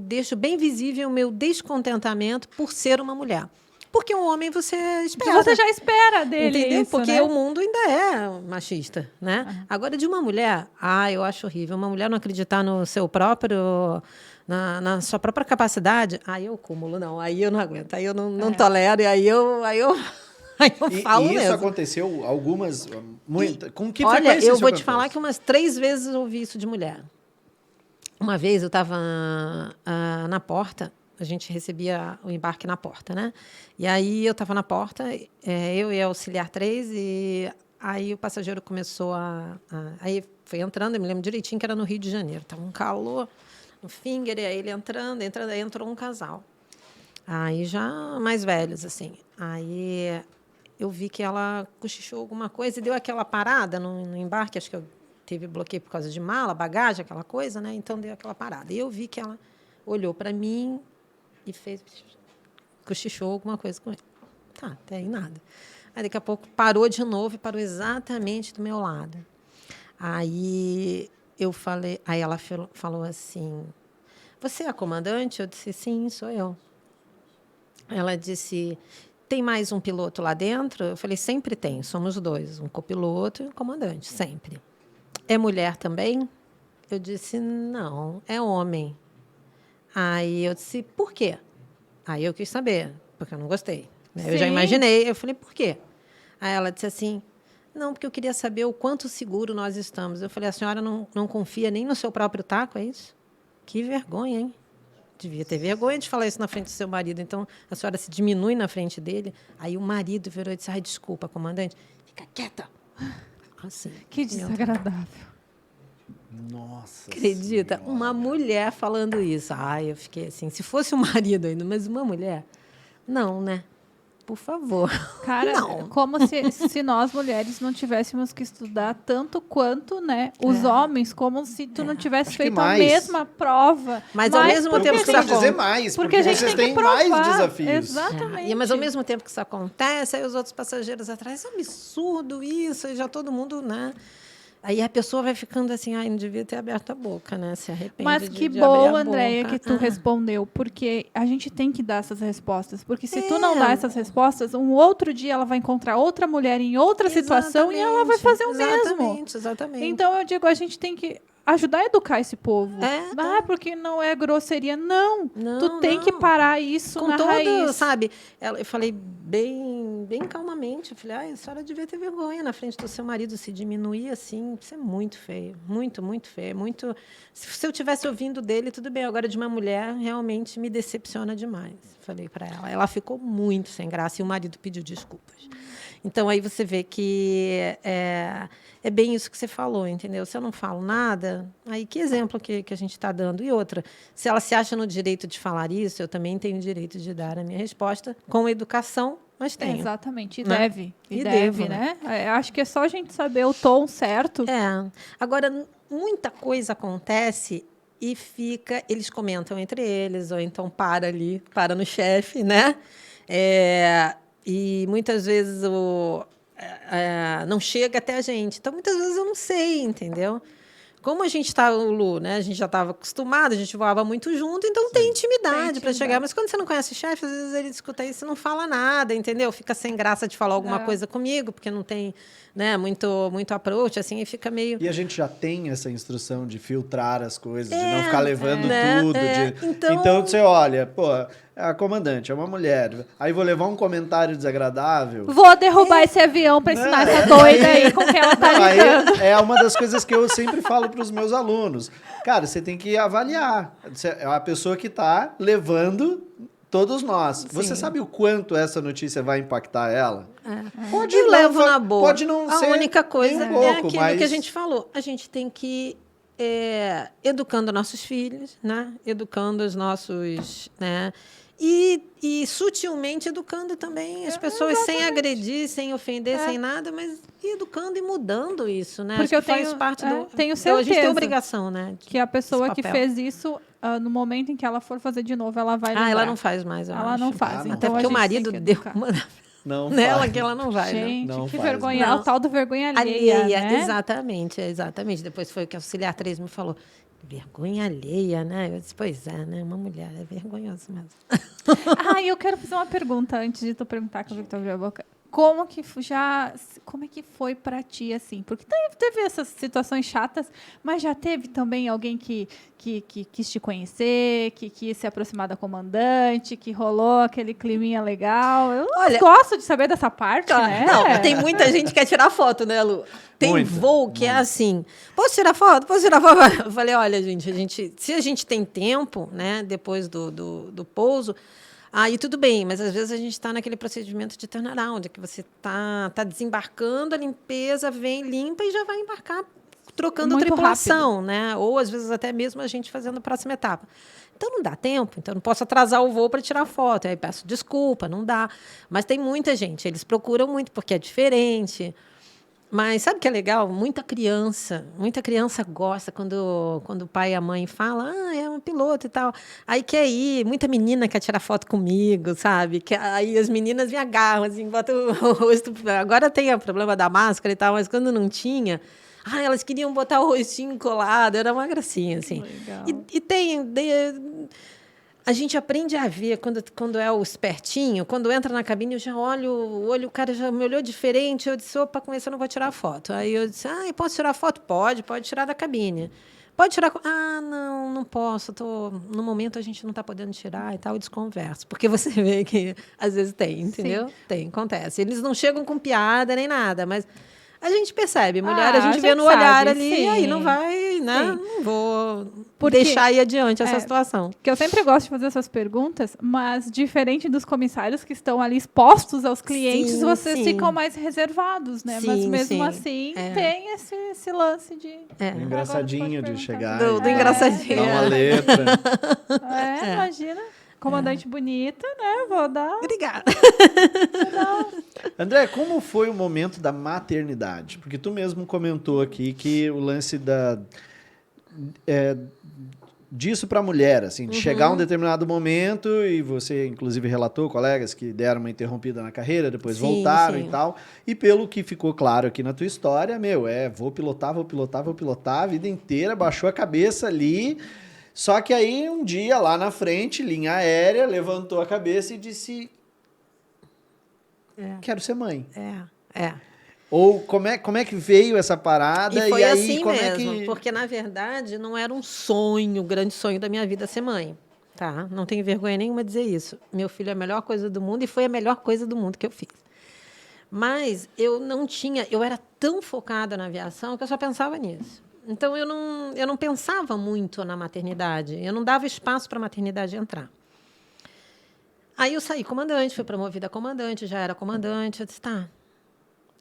Speaker 3: deixo bem visível o meu descontentamento por ser uma mulher. Porque um homem você espera.
Speaker 2: Você já espera dele.
Speaker 3: Entendeu?
Speaker 2: Isso,
Speaker 3: porque
Speaker 2: né?
Speaker 3: o mundo ainda é machista, né? Agora, de uma mulher, eu acho horrível. Uma mulher não acreditar no seu próprio... Na sua própria capacidade, aí eu cúmulo, não. Aí eu não aguento. Aí eu não tolero. E aí eu falo
Speaker 1: isso
Speaker 3: mesmo.
Speaker 1: aconteceu algumas... Com que
Speaker 3: Olha,
Speaker 1: frequência
Speaker 3: eu
Speaker 1: isso
Speaker 3: vou te
Speaker 1: acontece?
Speaker 3: falar que umas 3 vezes eu ouvi isso de mulher. Uma vez eu estava na porta, a gente recebia o embarque na porta, né? E aí eu estava na porta, eu e a auxiliar 3, e aí o passageiro começou aí foi entrando, eu me lembro direitinho que era no Rio de Janeiro. Estava um calor no finger, e aí ele entrando, aí entrou um casal. Aí já mais velhos, assim. Aí eu vi que ela cochichou alguma coisa e deu aquela parada no embarque, acho que eu teve bloqueio por causa de mala, bagagem, aquela coisa, né? Então deu aquela parada. E eu vi que ela olhou para mim e cochichou alguma coisa com ele. Tá, até aí nada. Aí daqui a pouco parou de novo e parou exatamente do meu lado. Aí eu falei, aí ela falou assim: "Você é a comandante?" Eu disse: "Sim, sou eu." Ela disse: "Tem mais um piloto lá dentro?" Eu falei: "Sempre tem, somos 2, um copiloto e um comandante, sempre." "É mulher também?" Eu disse: "Não, é homem." Aí eu disse: "Por quê?" Aí eu quis saber, porque eu não gostei, né? Eu já imaginei, eu falei: "Por quê?" Aí ela disse assim: "Não, porque eu queria saber o quanto seguro nós estamos." Eu falei: "A senhora não confia nem no seu próprio taco, é isso?" Que vergonha, hein? Devia ter vergonha de falar isso na frente do seu marido. Então, a senhora se diminui na frente dele. Aí o marido virou e disse: "Ai, desculpa, comandante." "Fica quieta." Assim.
Speaker 2: Que desagradável.
Speaker 1: Nossa
Speaker 3: Acredita?
Speaker 1: Senhora.
Speaker 3: Uma mulher falando isso. Ai, eu fiquei assim, se fosse o marido ainda, mas uma mulher? Não, né? Por favor.
Speaker 2: Cara,
Speaker 3: Não.
Speaker 2: como se nós mulheres não tivéssemos que estudar tanto quanto, né, os homens, como se tu não tivesse
Speaker 1: Acho que
Speaker 2: feito a
Speaker 1: mais.
Speaker 2: mesma prova.
Speaker 3: Mas ao mesmo tempo
Speaker 1: Eu
Speaker 3: que
Speaker 1: costumo
Speaker 3: isso
Speaker 1: dizer
Speaker 3: acontece.
Speaker 1: mais,
Speaker 2: Porque
Speaker 1: porque
Speaker 2: a gente
Speaker 1: vocês
Speaker 2: tem que
Speaker 1: têm mais
Speaker 2: provar.
Speaker 1: desafios.
Speaker 2: Exatamente.
Speaker 3: Mas ao mesmo tempo que isso acontece, aí os outros passageiros atrás, é um absurdo isso, e já todo mundo, né? Aí a pessoa vai ficando assim, ai, não devia ter aberto a boca, né? Se arrepende
Speaker 2: Mas que
Speaker 3: de
Speaker 2: bom,
Speaker 3: abrir a
Speaker 2: Andréia,
Speaker 3: boca.
Speaker 2: que tu respondeu, porque a gente tem que dar essas respostas. Porque se tu não dá essas respostas, um outro dia ela vai encontrar outra mulher em outra situação e ela vai fazer o mesmo.
Speaker 3: Exatamente.
Speaker 2: Então, eu digo, a gente tem que ajudar a educar esse povo.
Speaker 3: É.
Speaker 2: Porque não é grosseria. Não,
Speaker 3: Não,
Speaker 2: tu tem que parar isso
Speaker 3: com
Speaker 2: na
Speaker 3: todo,
Speaker 2: raiz.
Speaker 3: sabe? Eu falei bem calmamente. Eu falei: "Ai, a senhora devia ter vergonha na frente do seu marido, se diminuir assim. Isso é muito feio. Muito, muito feio. Muito... Se eu tivesse ouvindo dele, tudo bem. Agora, de uma mulher, realmente me decepciona demais." Falei para ela. Ela ficou muito sem graça e o marido pediu desculpas. Então, aí você vê que é bem isso que você falou, entendeu? Se eu não falo nada, aí que exemplo que a gente está dando? E outra, se ela se acha no direito de falar isso, eu também tenho o direito de dar a minha resposta com educação, mas tenho.
Speaker 2: Exatamente, e
Speaker 3: né?
Speaker 2: deve.
Speaker 3: E
Speaker 2: deve,
Speaker 3: devo,
Speaker 2: né? Acho que é só a gente saber o tom certo.
Speaker 3: Agora, muita coisa acontece e eles comentam entre eles, ou então para no chefe, né? E muitas vezes não chega até a gente. Então, muitas vezes eu não sei, entendeu? Como a gente está, o Lu, né? A gente já estava acostumado, a gente voava muito junto, então tem intimidade para chegar. Mas quando você não conhece o chefe, às vezes ele escuta isso e não fala nada, entendeu? Fica sem graça de falar alguma coisa comigo, porque não tem, né, muito approach, assim, e fica meio...
Speaker 1: E a gente já tem essa instrução de filtrar as coisas, de não ficar levando tudo. Então, você olha, pô, a comandante é uma mulher, aí vou levar um comentário desagradável.
Speaker 2: Vou derrubar esse avião para ensinar essa doida aí com que ela tá lidando.
Speaker 1: É uma das coisas que eu sempre falo para os meus alunos. Cara, você tem que avaliar. É a pessoa que está levando todos nós. Sim. Você sabe o quanto essa notícia vai impactar ela? Pode
Speaker 3: levo na boa.
Speaker 1: Pode não ser
Speaker 3: a única coisa
Speaker 1: nem um pouco,
Speaker 3: é aquilo
Speaker 1: mas...
Speaker 3: que a gente falou. A gente tem que educando nossos filhos, né? Educando os nossos, né? E sutilmente educando também as pessoas sem agredir, sem ofender, sem nada, mas educando e mudando isso, né?
Speaker 2: Porque
Speaker 3: acho que
Speaker 2: eu tenho,
Speaker 3: faz parte do.
Speaker 2: tenho
Speaker 3: Então, a gente tem
Speaker 2: certeza
Speaker 3: obrigação, né?
Speaker 2: que a pessoa que
Speaker 3: papel.
Speaker 2: fez isso, no momento em que ela for fazer de novo, ela vai lembrar.
Speaker 3: Ela não faz mais, eu
Speaker 2: Ela
Speaker 3: acho.
Speaker 2: não faz.
Speaker 1: não.
Speaker 2: Então
Speaker 3: Até
Speaker 2: a
Speaker 3: porque o
Speaker 2: gente
Speaker 3: marido
Speaker 2: tem que
Speaker 3: deu
Speaker 2: educar.
Speaker 3: uma
Speaker 1: Não
Speaker 3: nela
Speaker 1: faz.
Speaker 3: que ela não vai, né?
Speaker 2: Gente,
Speaker 1: Não
Speaker 2: que
Speaker 1: faz,
Speaker 2: vergonha.
Speaker 3: não.
Speaker 2: O tal do vergonha alheia, né?
Speaker 3: Exatamente. Depois foi o que a auxiliar 3 me falou. Vergonha alheia, né? Eu disse, pois é, né? Uma mulher é vergonhoso mesmo.
Speaker 2: E eu quero fazer uma pergunta antes de tu perguntar que eu vi que tu abriu a boca. Como é que foi pra ti, assim? Porque teve essas situações chatas, mas já teve também alguém que quis te conhecer, que quis se aproximar da comandante, que rolou aquele climinha legal. Eu gosto de saber dessa parte, né?
Speaker 3: Não, tem muita gente que quer tirar foto, né, Lu? Tem voo que é assim, posso tirar foto? Eu falei, olha, gente, se a gente tem tempo, né, depois do pouso, aí tudo bem, mas às vezes a gente está naquele procedimento de turnaround, que você tá desembarcando, a limpeza vem, limpa e já vai embarcar trocando
Speaker 2: Muito
Speaker 3: tripulação, né? Ou às vezes até mesmo a gente fazendo a próxima etapa. Então não dá tempo, então não posso atrasar o voo para tirar foto. Aí peço desculpa, não dá. Mas tem muita gente, eles procuram muito porque é diferente. Mas sabe o que é legal? Muita criança gosta quando o pai e a mãe falam, é um piloto e tal. Aí quer ir, muita menina quer tirar foto comigo, sabe? Aí as meninas me agarram, assim, botam o rosto. Agora tem o problema da máscara e tal, mas quando não tinha, elas queriam botar o rostinho colado, era uma gracinha, assim.
Speaker 2: Legal.
Speaker 3: A gente aprende a ver quando é o espertinho, quando entra na cabine, eu já olho o olho, o cara já me olhou diferente, eu disse, opa, com isso eu não vou tirar foto. Aí eu disse, posso tirar foto? Pode tirar da cabine. Pode tirar... não posso, no momento a gente não está podendo tirar e tal, eu desconverso. Porque você vê que às vezes tem, entendeu?
Speaker 2: Sim.
Speaker 3: Tem, acontece. Eles não chegam com piada nem nada, mas... A gente percebe, mulher, a
Speaker 2: a
Speaker 3: gente vê
Speaker 2: gente
Speaker 3: no olhar
Speaker 2: sabe,
Speaker 3: ali,
Speaker 2: sim.
Speaker 3: aí não vai, né?
Speaker 2: Sim.
Speaker 3: Não vou
Speaker 2: Porque-
Speaker 3: deixar ir adiante essa situação.
Speaker 2: Que eu sempre gosto de fazer essas perguntas, mas diferente dos comissários que estão ali expostos aos clientes,
Speaker 3: Sim,
Speaker 2: vocês
Speaker 3: sim.
Speaker 2: ficam mais reservados, né? Mas
Speaker 3: Sim,
Speaker 2: mesmo
Speaker 3: sim.
Speaker 2: assim, tem esse lance de...
Speaker 1: Engraçadinho
Speaker 2: Agora
Speaker 1: de
Speaker 2: pode
Speaker 1: chegar.
Speaker 3: Do
Speaker 1: e
Speaker 3: engraçadinho.
Speaker 1: dar uma letra.
Speaker 2: Imagina. Comandante bonita, né? Vou dar...
Speaker 3: Obrigada.
Speaker 1: André, como foi o momento da maternidade? Porque tu mesmo comentou aqui que o lance disso para a mulher, assim, de chegar a um determinado momento, e você, inclusive, relatou colegas que deram uma interrompida na carreira, depois
Speaker 3: Sim,
Speaker 1: voltaram
Speaker 3: sim.
Speaker 1: e tal. E pelo que ficou claro aqui na tua história, vou pilotar, a vida inteira, baixou a cabeça ali. Só que aí, um dia, lá na frente, linha aérea, levantou a cabeça e disse... Quero ser mãe. Ou como é que veio essa parada?
Speaker 3: E foi
Speaker 1: aí,
Speaker 3: assim
Speaker 1: como
Speaker 3: mesmo,
Speaker 1: é que...
Speaker 3: porque, na verdade, não era um sonho, um grande sonho da minha vida ser mãe. Tá? Não tenho vergonha nenhuma de dizer isso. Meu filho é a melhor coisa do mundo e foi a melhor coisa do mundo que eu fiz. Mas eu era tão focada na aviação que eu só pensava nisso. Então, eu não pensava muito na maternidade. Eu não dava espaço para a maternidade entrar. Aí eu saí comandante, fui promovida a comandante, já era comandante. Eu disse, tá.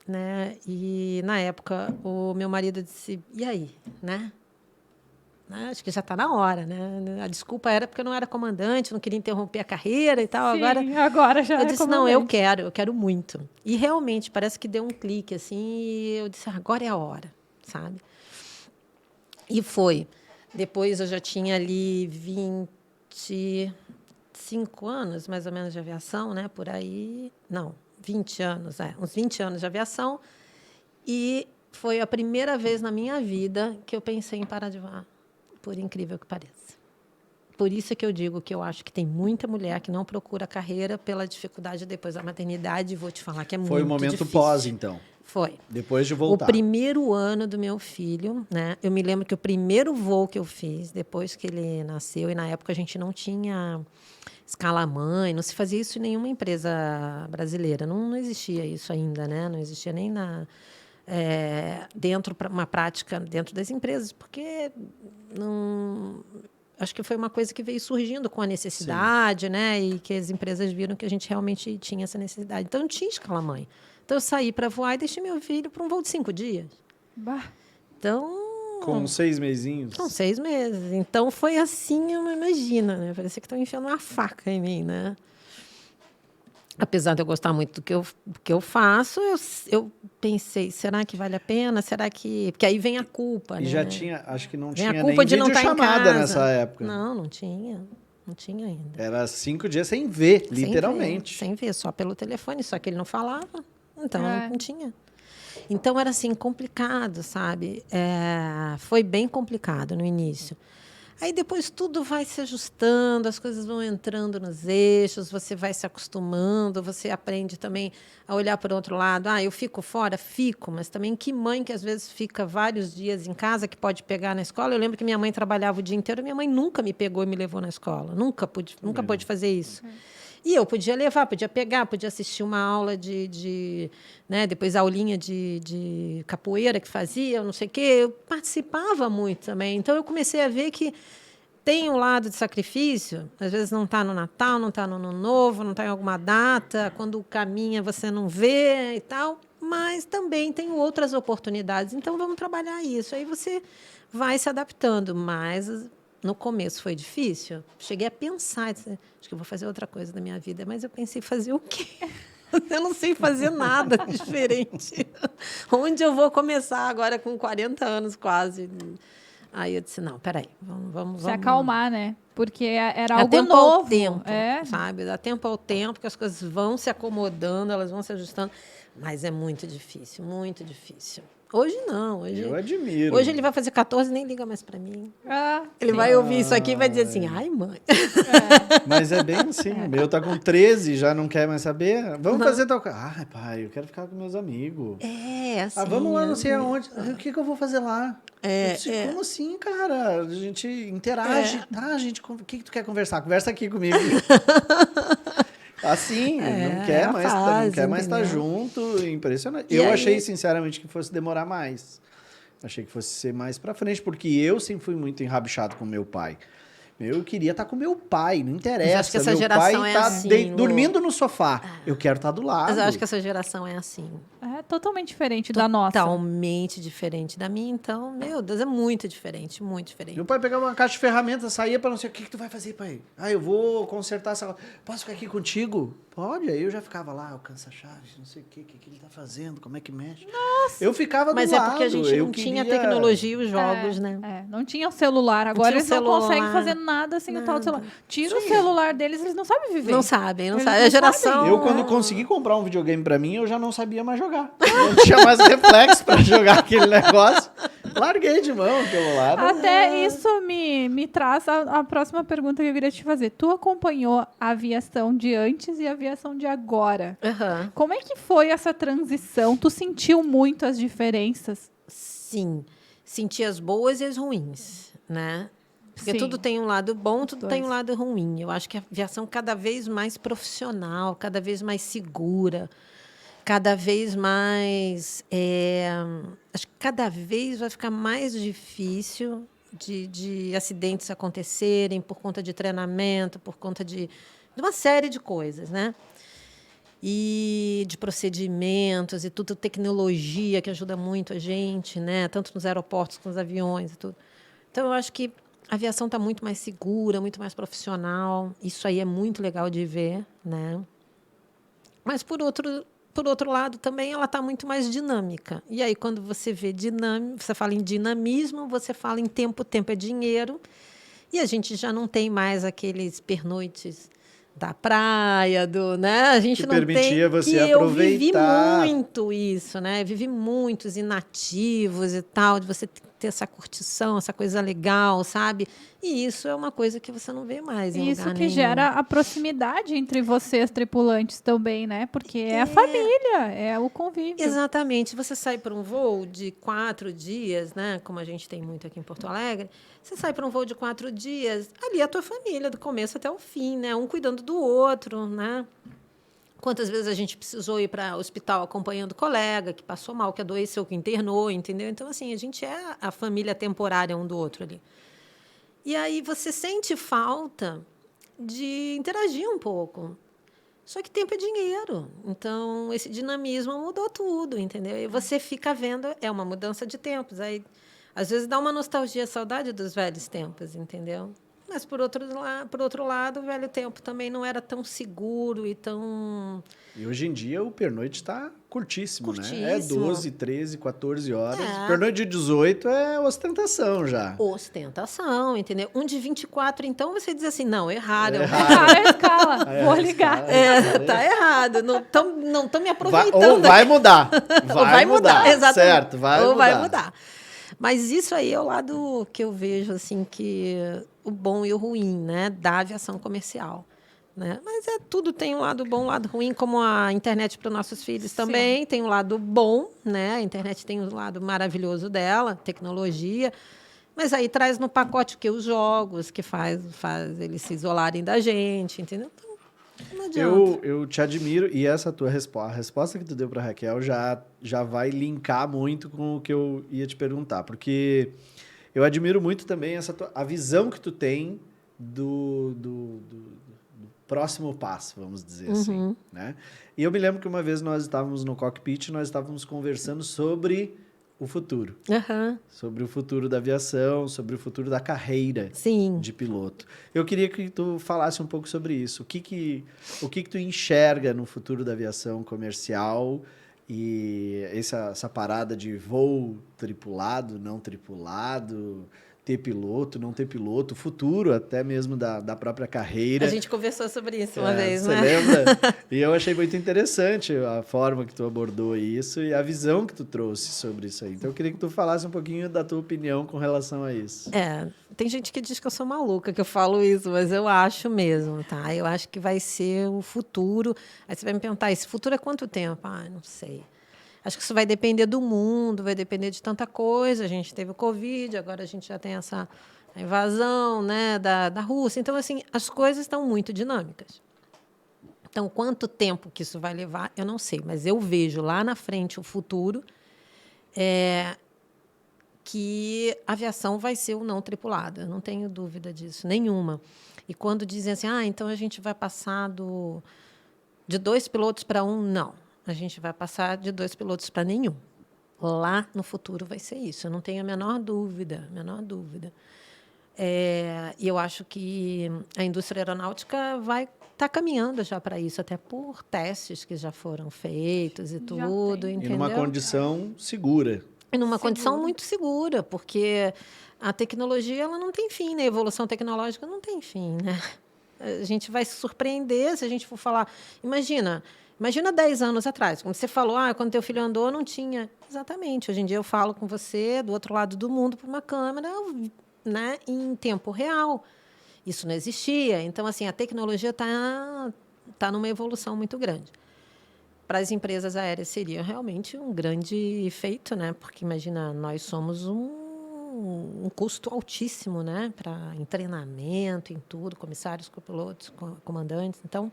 Speaker 3: Né? E, na época, o meu marido disse, e aí? Né? Acho que já está na hora. Né? A desculpa era porque eu não era comandante, não queria interromper a carreira e tal.
Speaker 2: Sim, agora já
Speaker 3: eu disse,
Speaker 2: comandante.
Speaker 3: não, eu quero muito. E, realmente, parece que deu um clique, assim, e eu disse, agora é a hora, sabe? E foi. Depois eu já tinha ali 25 anos, mais ou menos, de aviação, né? Por aí. Não, 20 anos, uns 20 anos de aviação. E foi a primeira vez na minha vida que eu pensei em parar de voar, por incrível que pareça. Por isso que eu digo que eu acho que tem muita mulher que não procura carreira pela dificuldade depois da maternidade. E vou te falar que é muito difícil.
Speaker 1: Foi o momento pós, então.
Speaker 3: Foi.
Speaker 1: Depois de voltar.
Speaker 3: O primeiro ano do meu filho, né? Eu me lembro que o primeiro voo que eu fiz, depois que ele nasceu, e na época a gente não tinha escala-mãe, não se fazia isso em nenhuma empresa brasileira. Não existia isso ainda, né? Não existia nem uma prática dentro das empresas, porque acho que foi uma coisa que veio surgindo com a necessidade, né? E que as empresas viram que a gente realmente tinha essa necessidade. Então, não tinha escala-mãe. Então, eu saí para voar e deixei meu filho para um voo de 5 dias.
Speaker 2: Bah.
Speaker 3: Então,
Speaker 1: Com 6 mesinhos.
Speaker 3: Com 6 meses. Então, foi assim, imagina, né? Parecia que estão enfiando uma faca em mim, né? Apesar de eu gostar muito do que eu faço, eu pensei, será que vale a pena? Será que... Porque aí vem a culpa,
Speaker 1: E
Speaker 3: né?
Speaker 1: já tinha, acho que não
Speaker 3: Vem
Speaker 1: tinha
Speaker 3: a
Speaker 1: nem
Speaker 3: culpa de não estar em
Speaker 1: videochamada
Speaker 3: casa.
Speaker 1: nessa época.
Speaker 3: Não tinha. Não tinha ainda.
Speaker 1: Era 5 dias sem ver, literalmente.
Speaker 3: Sem ver, só pelo telefone, só que ele não falava. Então,
Speaker 2: É.
Speaker 3: não tinha. Então, era assim, complicado, sabe? Foi bem complicado no início. Aí, depois, tudo vai se ajustando, as coisas vão entrando nos eixos, você vai se acostumando, você aprende também a olhar para o outro lado. Eu fico fora? Fico, mas também que mãe que, às vezes, fica vários dias em casa, que pode pegar na escola. Eu lembro que minha mãe trabalhava o dia inteiro, minha mãe nunca me pegou e me levou na escola. Nunca pôde fazer isso. E eu podia levar, podia pegar, podia assistir uma aula né, depois a aulinha de capoeira que fazia, eu não sei o quê. Eu participava muito também. Então, eu comecei a ver que tem um lado de sacrifício. Às vezes não está no Natal, não está no Ano Novo, não está em alguma data. Quando caminha, você não vê e tal. Mas também tem outras oportunidades. Então, vamos trabalhar isso. Aí você vai se adaptando. Mas... no começo foi difícil. Cheguei a pensar, disse, acho que eu vou fazer outra coisa da minha vida. Mas eu pensei, fazer o quê? Eu não sei fazer nada diferente. Onde eu vou começar agora com 40 anos quase? Aí eu disse, não, peraí, vamos...
Speaker 2: Se acalmar, né? Porque era algo
Speaker 3: tempo
Speaker 2: novo.
Speaker 3: ao tempo,
Speaker 2: É.
Speaker 3: sabe? Dá tempo ao tempo, que as coisas vão se acomodando, elas vão se ajustando. Mas é muito difícil, muito difícil. Hoje não. Hoje,
Speaker 1: Eu admiro.
Speaker 3: Hoje ele vai fazer 14 e nem liga mais para mim. Ele
Speaker 2: Sim.
Speaker 3: vai ouvir isso aqui e vai dizer assim, ai, mãe.
Speaker 1: Mas é bem assim. O meu tá com 13, já não quer mais saber. Vamos fazer tal coisa. Ai, pai, eu quero ficar com meus amigos.
Speaker 3: Assim.
Speaker 1: Vamos lá, não sei aonde. O que eu vou fazer lá? Eu disse, como assim, cara? A gente interage. Tá, gente, o que tu quer conversar? Conversa aqui comigo. Assim, não quer mais estar junto. Impressionante.
Speaker 3: E
Speaker 1: eu
Speaker 3: aí...
Speaker 1: achei, sinceramente, que fosse demorar mais. Achei que fosse ser mais pra frente, porque eu sempre fui muito enrabixado com meu pai. Eu queria estar com meu pai, não interessa.
Speaker 3: Mas acho que essa
Speaker 1: meu
Speaker 3: geração
Speaker 1: pai
Speaker 3: é
Speaker 1: tá
Speaker 3: assim,
Speaker 1: dormindo no sofá. Eu quero estar do lado.
Speaker 3: Mas eu acho que essa geração é assim.
Speaker 2: É totalmente diferente da nossa.
Speaker 3: Totalmente diferente da minha. Então, meu Deus, é muito diferente, muito diferente.
Speaker 1: Meu pai pegava uma caixa de ferramentas, saía para não sei o que tu vai fazer, pai. Eu vou consertar essa... Posso ficar aqui contigo? Pode. Aí eu já ficava lá, alcança a chave, não sei o que ele tá fazendo, como é que mexe. Nossa! Eu ficava do lado.
Speaker 3: Mas é porque a gente não tinha tecnologia e os jogos, né?
Speaker 2: Não tinha o celular. Agora eles não conseguem fazer nada sem o tal do celular. Tira o celular deles, eles não sabem viver.
Speaker 3: Não sabem. A geração...
Speaker 1: Eu, quando consegui comprar um videogame para mim, eu já não sabia mais jogar. Não tinha mais reflexo para jogar aquele negócio. Larguei de mão pelo lado.
Speaker 2: Até isso me traz a próxima pergunta que eu queria te fazer. Tu acompanhou a aviação de antes e a aviação de agora.
Speaker 3: Uhum.
Speaker 2: Como é que foi essa transição? Tu sentiu muito as diferenças?
Speaker 3: Sim. Senti as boas e as ruins, né? Porque tudo tem um lado bom, tudo tem um lado ruim. Eu acho que a aviação cada vez mais profissional, cada vez mais segura, cada vez mais... acho que cada vez vai ficar mais difícil de acidentes acontecerem por conta de treinamento, por conta de uma série de coisas, né? E de procedimentos e tudo, tecnologia que ajuda muito a gente, né? Tanto nos aeroportos, com os aviões e tudo. Então, eu acho que a aviação está muito mais segura, muito mais profissional. Isso aí é muito legal de ver, né? Mas, por outro lado, também ela está muito mais dinâmica. E aí, quando você vê você fala em dinamismo, você fala em tempo. Tempo é dinheiro. E a gente já não tem mais aqueles pernoites da praia, né? A gente
Speaker 1: que
Speaker 3: não
Speaker 1: permitia
Speaker 3: tem...
Speaker 1: você
Speaker 3: e
Speaker 1: aproveitar.
Speaker 3: Eu vivi muito isso, né? Eu vivi muitos inativos e tal, de você ter essa curtição, essa coisa legal, sabe? E isso é uma coisa que você não vê mais em
Speaker 2: Isso
Speaker 3: lugar
Speaker 2: que
Speaker 3: nenhum.
Speaker 2: gera a proximidade entre vocês, tripulantes, também, né? Porque é a família, é o convívio.
Speaker 3: Exatamente. Você sai para um voo de 4 dias, né? Como a gente tem muito aqui em Porto Alegre, você sai para um voo de 4 dias, ali é a tua família, do começo até o fim, né? Um cuidando do outro, né? Quantas vezes a gente precisou ir para o hospital acompanhando o colega que passou mal, que adoeceu, que internou, entendeu? Então, assim, a gente é a família temporária um do outro ali. E aí você sente falta de interagir um pouco. Só que tempo é dinheiro. Então, esse dinamismo mudou tudo, entendeu? E você fica vendo, é uma mudança de tempos. Aí Às vezes dá uma nostalgia, saudade dos velhos tempos, entendeu? Mas, por outro lado, o velho tempo também não era tão seguro e tão...
Speaker 1: E hoje em dia o pernoite está curtíssimo, né? É
Speaker 3: Curtíssimo.
Speaker 1: 12, 13, 14 horas.
Speaker 3: É.
Speaker 1: Pernoite de 18 é ostentação já.
Speaker 3: Ostentação, entendeu? Um de 24, então, você diz assim, não, errado.
Speaker 2: Cara, a escala. Vou ligar.
Speaker 3: Tá errado. Não tô me
Speaker 1: Ou
Speaker 3: aproveitando.
Speaker 1: vai mudar.
Speaker 3: Ou vai mudar, exatamente.
Speaker 1: Certo,
Speaker 3: Ou vai mudar. Mas isso aí é o lado que eu vejo, assim, que o bom e o ruim, né, da aviação comercial, né? Mas tudo tem um lado bom, um lado ruim, como a internet para os nossos filhos também tem um lado bom, né? A internet tem um lado maravilhoso dela, tecnologia, mas aí traz no pacote que os jogos que faz eles se isolarem da gente, entendeu? Então, não adianta.
Speaker 1: Eu te admiro e essa tua resposta, a resposta que tu deu para Raquel já vai linkar muito com o que eu ia te perguntar, porque eu admiro muito também a visão que tu tem do próximo passo, vamos dizer assim, né? E eu me lembro que uma vez nós estávamos no cockpit, nós estávamos conversando sobre o futuro, sobre o futuro da aviação, sobre o futuro da carreira de piloto. Eu queria que tu falasse um pouco sobre isso. O que tu enxerga no futuro da aviação comercial e essa parada de voo tripulado, não tripulado, ter piloto, não ter piloto, o futuro até mesmo da própria carreira.
Speaker 3: A gente conversou sobre isso uma vez,
Speaker 1: né? Você lembra? E eu achei muito interessante a forma que tu abordou isso e a visão que tu trouxe sobre isso aí. Então, eu queria que tu falasse um pouquinho da tua opinião com relação a isso.
Speaker 3: Tem gente que diz que eu sou maluca, que eu falo isso, mas eu acho mesmo, tá? Eu acho que vai ser o futuro. Aí você vai me perguntar, esse futuro é quanto tempo? Não sei. Acho que isso vai depender do mundo, vai depender de tanta coisa. A gente teve o Covid, agora a gente já tem essa invasão, né, da Rússia. Então, assim, as coisas estão muito dinâmicas. Então, quanto tempo que isso vai levar, eu não sei. Mas eu vejo lá na frente o futuro que a aviação vai ser o não tripulada. Eu não tenho dúvida disso, nenhuma. E quando dizem assim, então a gente vai passar de 2 pilotos para 1, não. A gente vai passar de 2 pilotos para nenhum. Lá no futuro vai ser isso. Eu não tenho a menor dúvida, E eu acho que a indústria aeronáutica vai estar caminhando já para isso, até por testes que já foram feitos e tudo, entendeu?
Speaker 1: E numa condição segura.
Speaker 3: E numa condição muito segura, porque a tecnologia ela não tem fim, né? A evolução tecnológica não tem fim, né? A gente vai se surpreender se a gente for falar... Imagina 10 anos atrás, quando você falou, quando teu filho andou, não tinha. Exatamente. Hoje em dia eu falo com você do outro lado do mundo por uma câmera, né, em tempo real. Isso não existia. Então, assim, a tecnologia está numa evolução muito grande. Para as empresas aéreas seria realmente um grande feito, né? Porque, imagina, nós somos um custo altíssimo, né, em treinamento, em tudo, comissários, copilotos, comandantes. Então,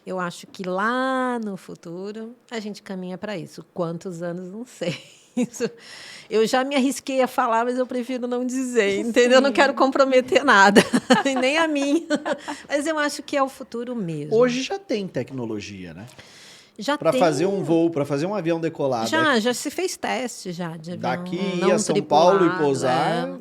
Speaker 3: eu acho que lá no futuro a gente caminha para isso. Quantos anos, não sei. Isso, eu já me arrisquei a falar, mas eu prefiro não dizer, entendeu? Eu não quero comprometer nada, nem a mim. Mas eu acho que é o futuro mesmo.
Speaker 1: Hoje já tem tecnologia, né? Para fazer um voo, para fazer um avião decolar.
Speaker 3: Já se fez teste de avião.
Speaker 1: Daqui ia a São Paulo e pousar.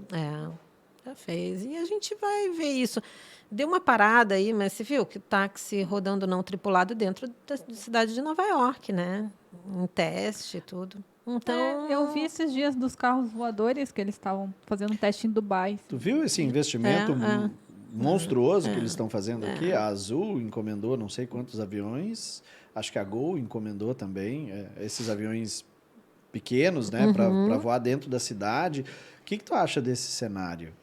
Speaker 3: Já fez. E a gente vai ver isso. Deu uma parada aí, mas você viu que o táxi rodando não tripulado dentro da cidade de Nova York, né? Em teste e tudo. Então,
Speaker 2: eu vi esses dias dos carros voadores que eles estavam fazendo um teste em Dubai.
Speaker 1: Tu viu esse investimento monstruoso que eles estão fazendo aqui? A Azul encomendou não sei quantos aviões. Acho que a Gol encomendou também esses aviões pequenos, né? Para voar dentro da cidade. O que tu acha desse cenário?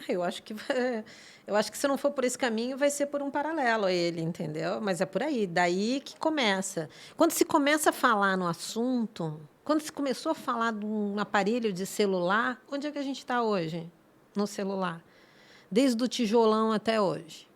Speaker 3: Eu acho que se não for por esse caminho, vai ser por um paralelo a ele, entendeu? Mas é por aí. Daí que começa. Quando se começa a falar no assunto, quando se começou a falar de um aparelho de celular, onde é que a gente está hoje? No celular. Desde o tijolão até hoje.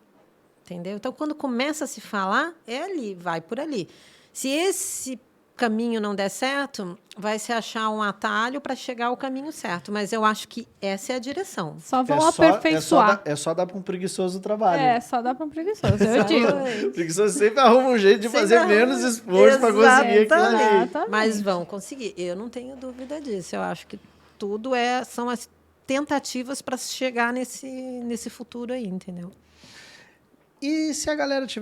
Speaker 3: Entendeu? Então, quando começa a se falar, é ali, vai por ali. Se esse caminho não der certo, vai se achar um atalho para chegar ao caminho certo. Mas eu acho que essa é a direção.
Speaker 2: Só vão aperfeiçoar.
Speaker 1: É só dar para um preguiçoso o trabalho.
Speaker 2: Só dá para um preguiçoso, eu digo.
Speaker 1: O preguiçoso sempre arruma um jeito de fazer menos esforço para conseguir aquilo ali.
Speaker 3: Mas vão conseguir. Eu não tenho dúvida disso. Eu acho que tudo são as tentativas para chegar nesse futuro aí, entendeu?
Speaker 1: E se a galera que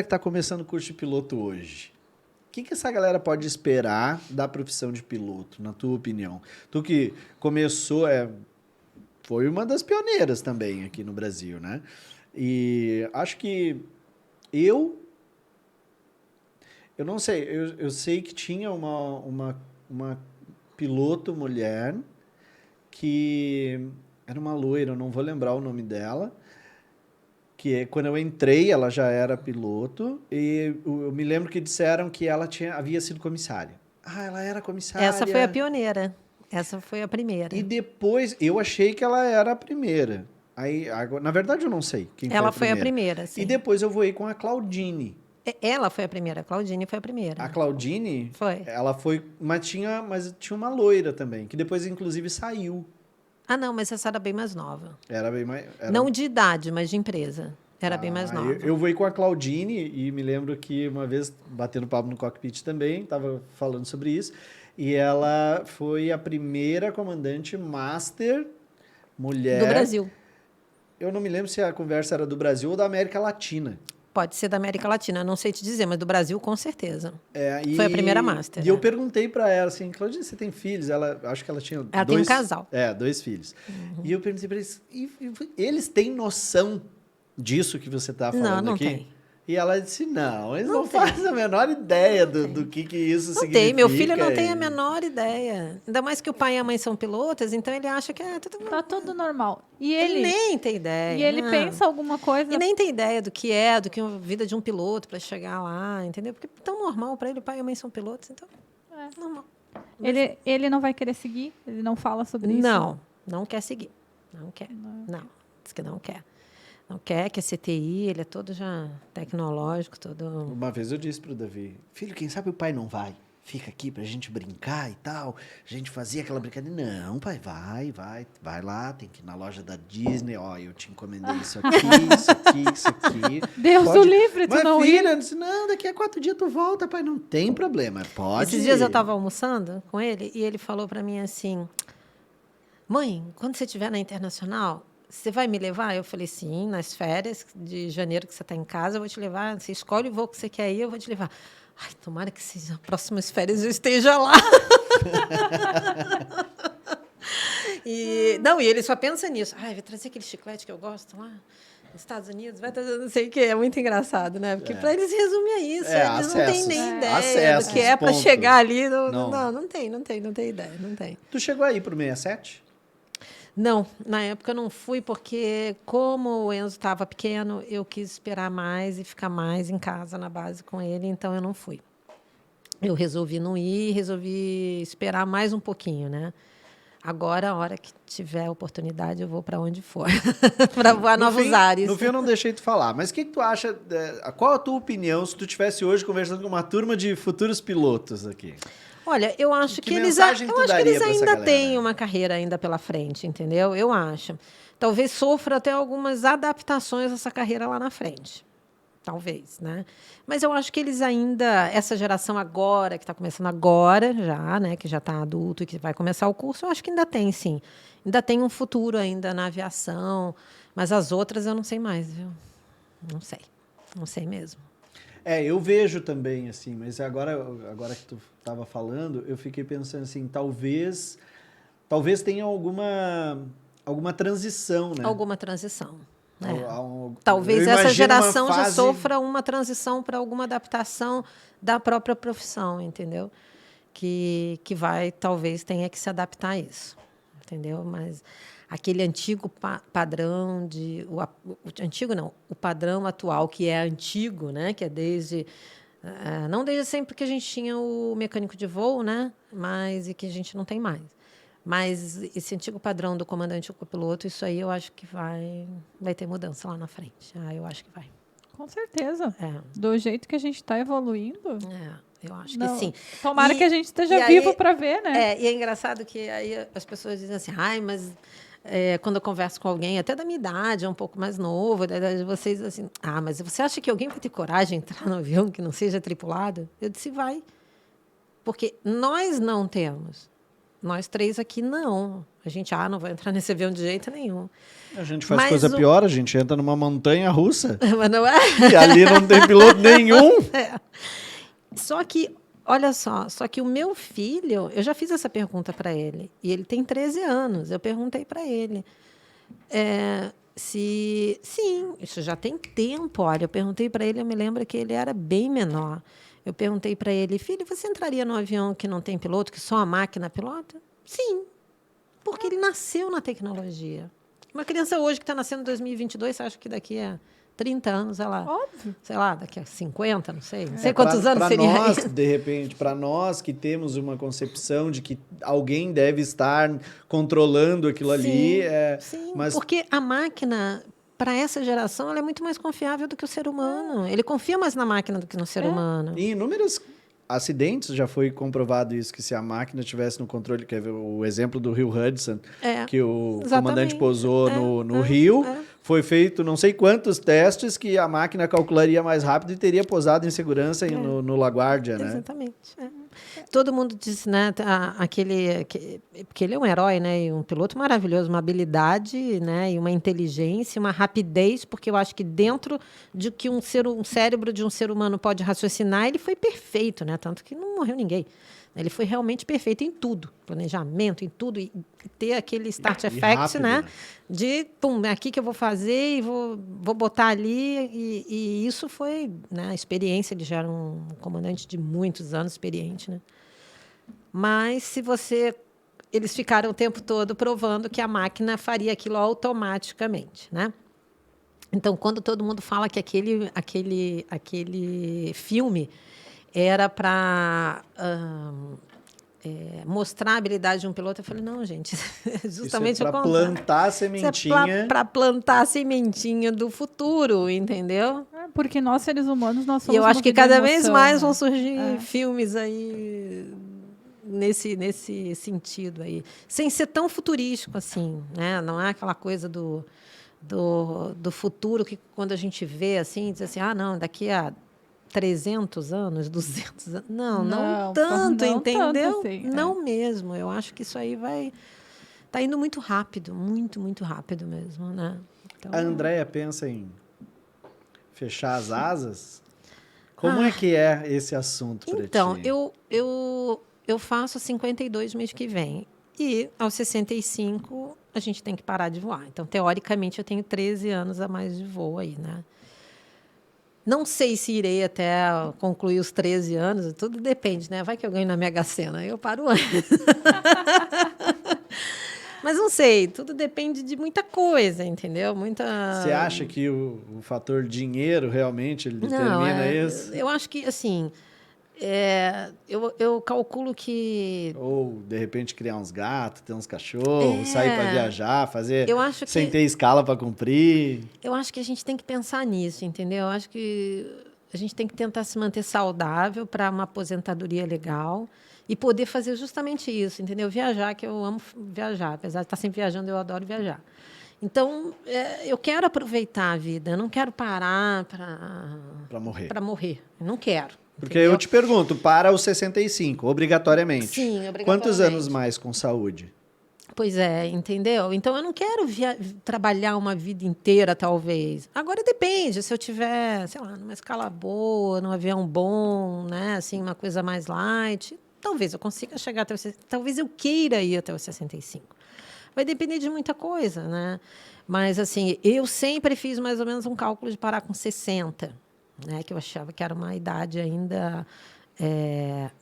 Speaker 1: está começando o curso de piloto hoje, o que essa galera pode esperar da profissão de piloto, na tua opinião? Tu que começou, foi uma das pioneiras também aqui no Brasil, né? E acho que eu não sei, eu sei que tinha uma piloto mulher que era uma loira, eu não vou lembrar o nome dela, que quando eu entrei ela já era piloto e eu me lembro que disseram que ela havia sido comissária. Ah, ela era comissária.
Speaker 3: Essa foi a pioneira. Essa foi a primeira.
Speaker 1: E depois, eu achei que ela era a primeira. Aí, agora, na verdade, eu não sei quem
Speaker 3: ela
Speaker 1: foi a primeira.
Speaker 3: Ela foi a primeira, sim.
Speaker 1: E depois eu voei com a Claudine.
Speaker 3: Ela foi a primeira, a Claudine foi a primeira.
Speaker 1: A Claudine,
Speaker 3: foi.
Speaker 1: Ela foi, mas tinha uma loira também, que depois, inclusive, saiu.
Speaker 3: Ah, não, mas essa era bem mais nova.
Speaker 1: Era bem mais...
Speaker 3: Não de idade, mas de empresa. Era bem mais nova.
Speaker 1: Eu voei com a Claudine e me lembro que uma vez, batendo papo no cockpit também, estava falando sobre isso, e ela foi a primeira comandante master mulher...
Speaker 3: Do Brasil.
Speaker 1: Eu não me lembro se a conversa era do Brasil ou da América Latina.
Speaker 3: Pode ser da América Latina, não sei te dizer, mas do Brasil, com certeza. Foi a primeira master.
Speaker 1: E eu perguntei para ela assim, Claudine, você tem filhos? Acho que ela tinha
Speaker 3: ela tem um casal.
Speaker 1: 2 filhos. E eu perguntei para eles, eles têm noção disso que você está falando
Speaker 3: não
Speaker 1: aqui?
Speaker 3: Tem.
Speaker 1: E ela disse, não, eles não fazem a menor ideia do que isso
Speaker 3: não
Speaker 1: significa.
Speaker 3: Tem, meu filho não tem a menor ideia. Ainda mais que o pai e a mãe são pilotos, então ele acha que
Speaker 2: tá tudo normal. E
Speaker 3: ele nem tem ideia.
Speaker 2: E ele pensa alguma coisa...
Speaker 3: E nem tem ideia do que a vida de um piloto para chegar lá, entendeu? Porque é tão normal para ele, o pai e a mãe são pilotos, então normal.
Speaker 2: Ele não vai querer seguir? Ele não fala sobre isso?
Speaker 3: Não quer seguir. Não quer. Não, diz que não quer. Não quer, que é CTI, ele é todo já tecnológico, todo...
Speaker 1: Uma vez eu disse pro Davi, filho, quem sabe o pai não vai? Fica aqui pra gente brincar e tal. A gente fazia aquela brincadeira. Não, pai, vai lá, tem que ir na loja da Disney. Ó, eu te encomendei isso aqui.
Speaker 2: Deus o livre, tu não
Speaker 1: filha, eu disse, não, daqui a 4 dias tu volta, pai, não tem problema, pode
Speaker 3: Esses dias eu tava almoçando com ele e ele falou pra mim assim, mãe, quando você estiver na Internacional... Você vai me levar? Eu falei, sim, nas férias de janeiro que você está em casa, eu vou te levar. Você escolhe o voo que você quer ir, eu vou te levar. Ai, tomara que seja as próximas férias eu esteja lá. E ele só pensa nisso. Ai, vai trazer aquele chiclete que eu gosto lá nos Estados Unidos, vai trazer não sei o quê. É muito engraçado, né? Porque para eles resume a isso. Eles não têm nem ideia do que é para chegar ali. Não tem ideia, não tem.
Speaker 1: Tu chegou aí para o 67?
Speaker 3: Não, na época eu não fui porque, como o Enzo estava pequeno, eu quis esperar mais e ficar mais em casa, na base com ele, então eu não fui. Eu resolvi não ir, resolvi esperar mais um pouquinho, né? Agora, a hora que tiver oportunidade, eu vou para onde for, para voar novos ares.
Speaker 1: No fim, eu não deixei tu falar, mas o que tu acha, qual a tua opinião se tu estivesse hoje conversando com uma turma de futuros pilotos aqui?
Speaker 3: Olha, eu acho que eles ainda têm uma carreira ainda pela frente, entendeu? Eu acho. Talvez sofra até algumas adaptações dessa carreira lá na frente. Talvez, né? Mas eu acho que eles ainda, essa geração agora, que está começando agora já, né? Que já está adulto e que vai começar o curso, eu acho que ainda tem, sim. Ainda tem um futuro ainda na aviação, mas as outras eu não sei mais, viu? Não sei mesmo.
Speaker 1: Eu vejo também, assim, mas agora que tu estava falando, eu fiquei pensando assim, talvez tenha alguma transição, né?
Speaker 3: Alguma transição. Talvez essa geração já sofra uma transição para alguma adaptação da própria profissão, entendeu? Que talvez tenha que se adaptar a isso, entendeu? Mas aquele antigo padrão o padrão atual, que é antigo, né? Que é não desde sempre que a gente tinha o mecânico de voo, né? Mas e que a gente não tem mais. Mas esse antigo padrão do comandante e o copiloto, isso aí eu acho que vai ter mudança lá na frente. Eu acho que vai.
Speaker 2: Com certeza. Do jeito que a gente está evoluindo.
Speaker 3: Eu acho que sim.
Speaker 2: Tomara que a gente esteja vivo para ver, né?
Speaker 3: E é engraçado que aí as pessoas dizem assim, mas quando eu converso com alguém, até da minha idade, um pouco mais novo, da idade de vocês, assim, mas você acha que alguém vai ter coragem de entrar no avião que não seja tripulado? Eu disse, vai. Porque nós não temos. Nós 3 aqui, não. A gente, não vai entrar nesse avião de jeito nenhum.
Speaker 1: A gente faz coisa pior, a gente entra numa montanha russa.
Speaker 3: Mas não é?
Speaker 1: E ali não tem piloto nenhum.
Speaker 3: Só que, olha só, o meu filho, eu já fiz essa pergunta para ele, e ele tem 13 anos. Eu perguntei para ele sim, isso já tem tempo. Olha, eu perguntei para ele, eu me lembro que ele era bem menor. Eu perguntei para ele, filho, você entraria num avião que não tem piloto, que só a máquina pilota? Sim, porque ele nasceu na tecnologia. Uma criança hoje que está nascendo em 2022, você acha que daqui a 30 anos ela...
Speaker 2: Óbvio.
Speaker 3: Sei lá, daqui a 50, não sei. Não sei quantos anos seria
Speaker 1: nós,
Speaker 3: isso.
Speaker 1: De repente, para nós que temos uma concepção de que alguém deve estar controlando aquilo ali.
Speaker 3: Sim,
Speaker 1: mas...
Speaker 3: porque a máquina, para essa geração, ela é muito mais confiável do que o ser humano. Ele confia mais na máquina do que no ser humano.
Speaker 1: Em inúmeros acidentes já foi comprovado isso, que se a máquina estivesse no controle, quer ver o exemplo do Rio Hudson, que o comandante pousou no Rio, foi feito não sei quantos testes que a máquina calcularia mais rápido e teria pousado em segurança no LaGuardia, né?
Speaker 3: Exatamente. Todo mundo diz, né, porque ele é um herói, né, e um piloto maravilhoso, uma habilidade, né, e uma inteligência, uma rapidez, porque eu acho que dentro de que um cérebro de um ser humano pode raciocinar, ele foi perfeito, né, tanto que não morreu ninguém. Ele foi realmente perfeito em tudo, planejamento, em tudo, e ter aquele start effect, rápido, né? De, é aqui que eu vou fazer e vou botar ali, e isso foi, né, a experiência. Ele já era um comandante de muitos anos, experiente, né? Mas eles ficaram o tempo todo provando que a máquina faria aquilo automaticamente, né? Então, quando todo mundo fala que aquele filme era para mostrar a habilidade de um piloto, eu falei, não, gente, justamente
Speaker 1: isso é para plantar a sementinha.
Speaker 3: Para plantar a sementinha do futuro, entendeu?
Speaker 2: Porque nós, seres humanos, nós somos.
Speaker 3: E eu acho que cada vez mais vão
Speaker 2: surgir
Speaker 3: surgir filmes aí nesse sentido aí, sem ser tão futurístico assim, né? Não é aquela coisa do futuro que, quando a gente vê assim, diz assim, não, daqui a 300 anos, 200 anos. Não tanto, entendeu?
Speaker 2: Tanto assim,
Speaker 3: não mesmo. Eu acho que isso aí tá indo muito rápido, muito, muito rápido mesmo, né? Então,
Speaker 1: a Andréia pensa em fechar as asas? Como é que é esse assunto para ti?
Speaker 3: Então, eu faço 52 mês que vem. E, aos 65, a gente tem que parar de voar. Então, teoricamente, eu tenho 13 anos a mais de voo aí, né? Não sei se irei até concluir os 13 anos, tudo depende, né? Vai que eu ganho na Mega Sena, eu paro antes. Mas não sei, tudo depende de muita coisa, entendeu?
Speaker 1: Você acha que o fator dinheiro realmente ele determina isso?
Speaker 3: Eu acho que, assim, eu calculo que...
Speaker 1: Ou, de repente, criar uns gatos, ter uns cachorros, sair para viajar, fazer sem ter escala para cumprir.
Speaker 3: Eu acho que a gente tem que pensar nisso, entendeu? Eu acho que a gente tem que tentar se manter saudável para uma aposentadoria legal e poder fazer justamente isso, entendeu? Viajar, que eu amo viajar. Apesar de estar sempre viajando, eu adoro viajar. Então, eu quero aproveitar a vida, eu não quero parar para morrer. Eu não quero.
Speaker 1: Porque eu te pergunto, para os 65, obrigatoriamente.
Speaker 3: Sim, obrigatoriamente.
Speaker 1: Quantos anos mais com saúde?
Speaker 3: Pois é, entendeu? Então, eu não quero trabalhar uma vida inteira, talvez. Agora, depende. Se eu tiver, sei lá, numa escala boa, num avião bom, né? Assim, uma coisa mais light, talvez eu consiga chegar até os... Talvez eu queira ir até os 65. Vai depender de muita coisa, né? Mas, assim, eu sempre fiz mais ou menos um cálculo de parar com 60. Né, que eu achava que era uma idade ainda...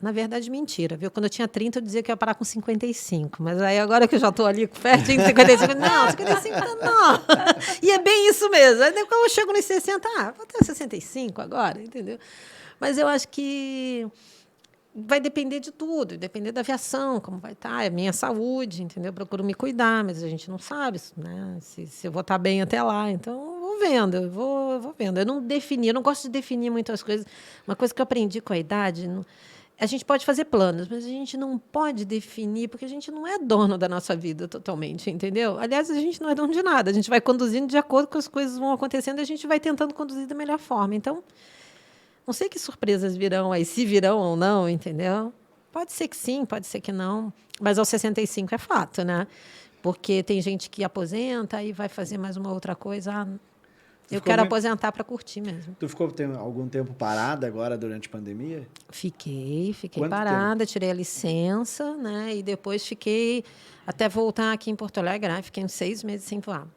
Speaker 3: na verdade, mentira, viu? Quando eu tinha 30, eu dizia que ia parar com 55. Mas aí, agora que eu já estou ali pertinho de 55, não, 55 não. E é bem isso mesmo. Aí, quando eu chego nos 60, vou ter 65 agora, entendeu? Mas eu acho que vai depender de tudo. Depender da aviação, como vai estar, a minha saúde, entendeu? Eu procuro me cuidar, mas a gente não sabe, né? Se eu vou estar bem até lá. Então, eu vou vendo. Eu não gosto de definir muitas coisas. Uma coisa que eu aprendi com a idade, a gente pode fazer planos, mas a gente não pode definir, porque a gente não é dono da nossa vida totalmente, entendeu? Aliás, a gente não é dono de nada. A gente vai conduzindo de acordo com as coisas vão acontecendo e a gente vai tentando conduzir da melhor forma. Então, não sei que surpresas virão aí, se virão ou não, entendeu? Pode ser que sim, pode ser que não. Mas aos 65 é fato, né? Porque tem gente que aposenta e vai fazer mais uma outra coisa. Eu quero aposentar para curtir mesmo.
Speaker 1: Tu ficou algum tempo parada agora durante a pandemia?
Speaker 3: Fiquei
Speaker 1: Quanto
Speaker 3: parada,
Speaker 1: tempo?
Speaker 3: tirei a licença, né? E depois fiquei até voltar aqui em Porto Alegre. Fiquei uns 6 meses sem voar.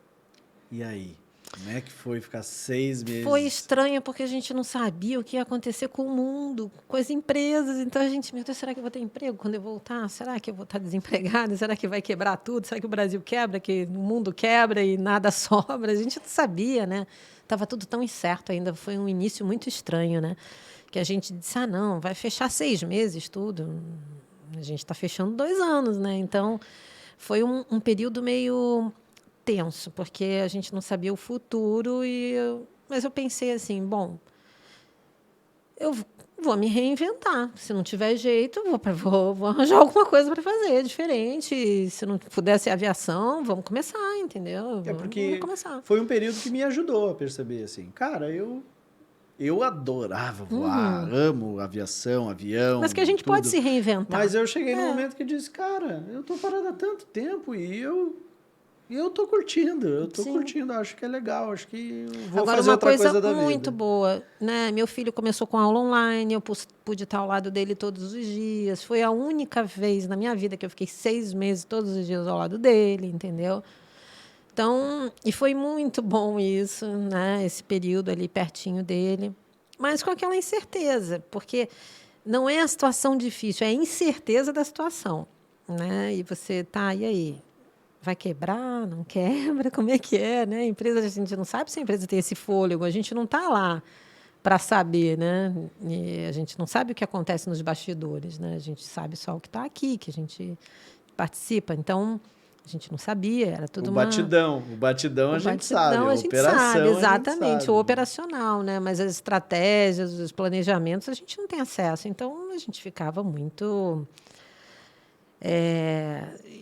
Speaker 1: E aí? Como é que foi ficar 6 meses?
Speaker 3: Foi estranho porque a gente não sabia o que ia acontecer com o mundo, com as empresas. Então a gente, meu Deus, será que eu vou ter emprego quando eu voltar? Será que eu vou estar desempregada? Será que vai quebrar tudo? Será que o Brasil quebra, que o mundo quebra e nada sobra? A gente não sabia, né? Estava tudo tão incerto ainda. Foi um início muito estranho, né? Que a gente disse, não, vai fechar 6 meses tudo. A gente está fechando 2 anos, né? Então foi um período meio tenso, porque a gente não sabia o futuro mas eu pensei assim, bom, eu vou me reinventar. Se não tiver jeito, vou arranjar alguma coisa para fazer diferente. Se não puder ser aviação, vamos começar, entendeu?
Speaker 1: Porque
Speaker 3: vamos começar.
Speaker 1: foi um período que me ajudou a perceber assim, cara, eu adorava voar, amo aviação, avião.
Speaker 3: Mas que a gente
Speaker 1: tudo.
Speaker 3: pode se reinventar.
Speaker 1: Mas eu cheguei num momento que disse, cara, eu tô parado há tanto tempo e eu tô curtindo, acho que é legal, acho que vou
Speaker 3: Agora,
Speaker 1: fazer
Speaker 3: uma
Speaker 1: outra coisa da vida.
Speaker 3: muito boa, né? Meu filho começou com aula online, eu pude estar ao lado dele todos os dias. Foi a única vez na minha vida que eu fiquei 6 meses todos os dias ao lado dele, entendeu? Então, e foi muito bom isso, né? Esse período ali pertinho dele. Mas com aquela incerteza, porque não é a situação difícil, é a incerteza da situação, né? E você tá, e aí? Vai quebrar, não quebra? Como é que é, né? A empresa, a gente não sabe se a empresa tem esse fôlego, a gente não está lá para saber, né? E a gente não sabe o que acontece nos bastidores, né? A gente sabe só o que está aqui, que a gente participa. Então, a gente não sabia, era tudo
Speaker 1: o batidão a gente sabe, a
Speaker 3: gente
Speaker 1: operação
Speaker 3: sabe, exatamente,
Speaker 1: a gente sabe.
Speaker 3: O operacional, né? Mas as estratégias, os planejamentos, a gente não tem acesso. Então, a gente ficava muito...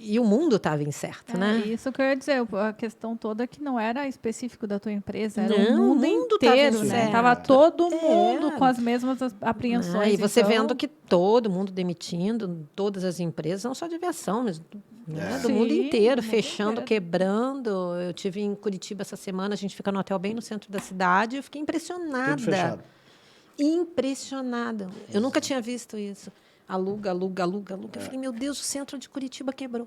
Speaker 3: E o mundo estava incerto, né?
Speaker 2: Isso que eu ia dizer, a questão toda que não era específico da tua empresa, era
Speaker 3: Não,
Speaker 2: o mundo inteiro,
Speaker 3: tava
Speaker 2: né?
Speaker 3: incerto.
Speaker 2: Tava todo mundo com as mesmas apreensões.
Speaker 3: E você
Speaker 2: então...
Speaker 3: vendo que todo mundo demitindo, todas as empresas, não só de aviação, mas do mundo inteiro, fechando, quebrando. Eu tive em Curitiba essa semana, a gente fica no hotel bem no centro da cidade, eu fiquei impressionada.
Speaker 1: Tudo fechado.
Speaker 3: Impressionada. Eu nunca tinha visto isso. Aluga. Eu falei, meu Deus, o centro de Curitiba quebrou.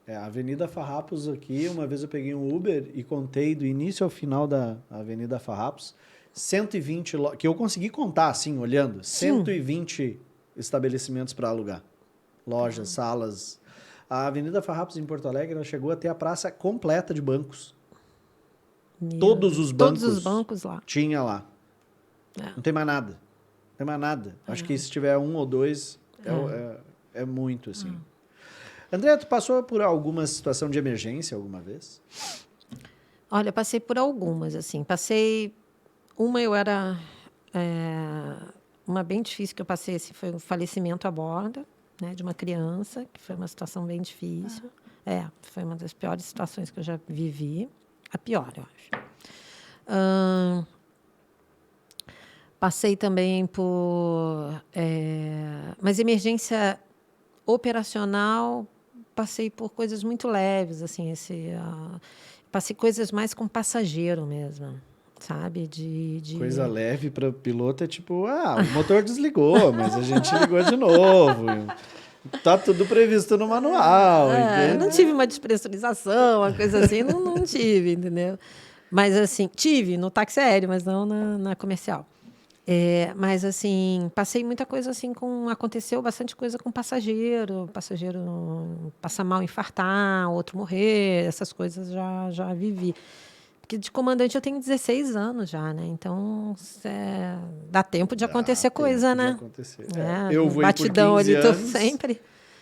Speaker 1: A Avenida Farrapos aqui, uma vez eu peguei um Uber e contei do início ao final da Avenida Farrapos, 120, que eu consegui contar assim, olhando, 120 estabelecimentos para alugar. Lojas, salas. A Avenida Farrapos em Porto Alegre, ela chegou a ter a praça completa de bancos. Todos os bancos
Speaker 3: lá.
Speaker 1: Tinha lá. Não tem mais nada. Não tem mais nada. Acho que se tiver 1 ou 2, é muito, assim. André, tu passou por alguma situação de emergência alguma vez?
Speaker 3: Olha, passei por algumas, assim. Uma eu era... uma bem difícil que eu passei, assim, foi um falecimento a bordo, né, de uma criança, que foi uma situação bem difícil. Foi uma das piores situações que eu já vivi. A pior, eu acho. Passei também por... mas emergência operacional, passei por coisas muito leves, assim, passei coisas mais com passageiro mesmo, sabe?
Speaker 1: Coisa leve para piloto é tipo, o motor desligou, mas a gente ligou de novo. Tá tudo previsto no manual.
Speaker 3: Não tive uma despressurização, uma coisa assim, não tive, entendeu? Mas, assim, tive no táxi aéreo, mas não na comercial. Mas, assim, passei muita coisa assim aconteceu bastante coisa com passageiro passar mal, infartar, outro morrer, essas coisas já vivi. Porque de comandante eu tenho 16 anos já, né? Então, dá tempo de acontecer coisa, né?
Speaker 1: Acontecer.
Speaker 3: Eu vou batidão por 15 ali,
Speaker 1: anos,
Speaker 3: sempre.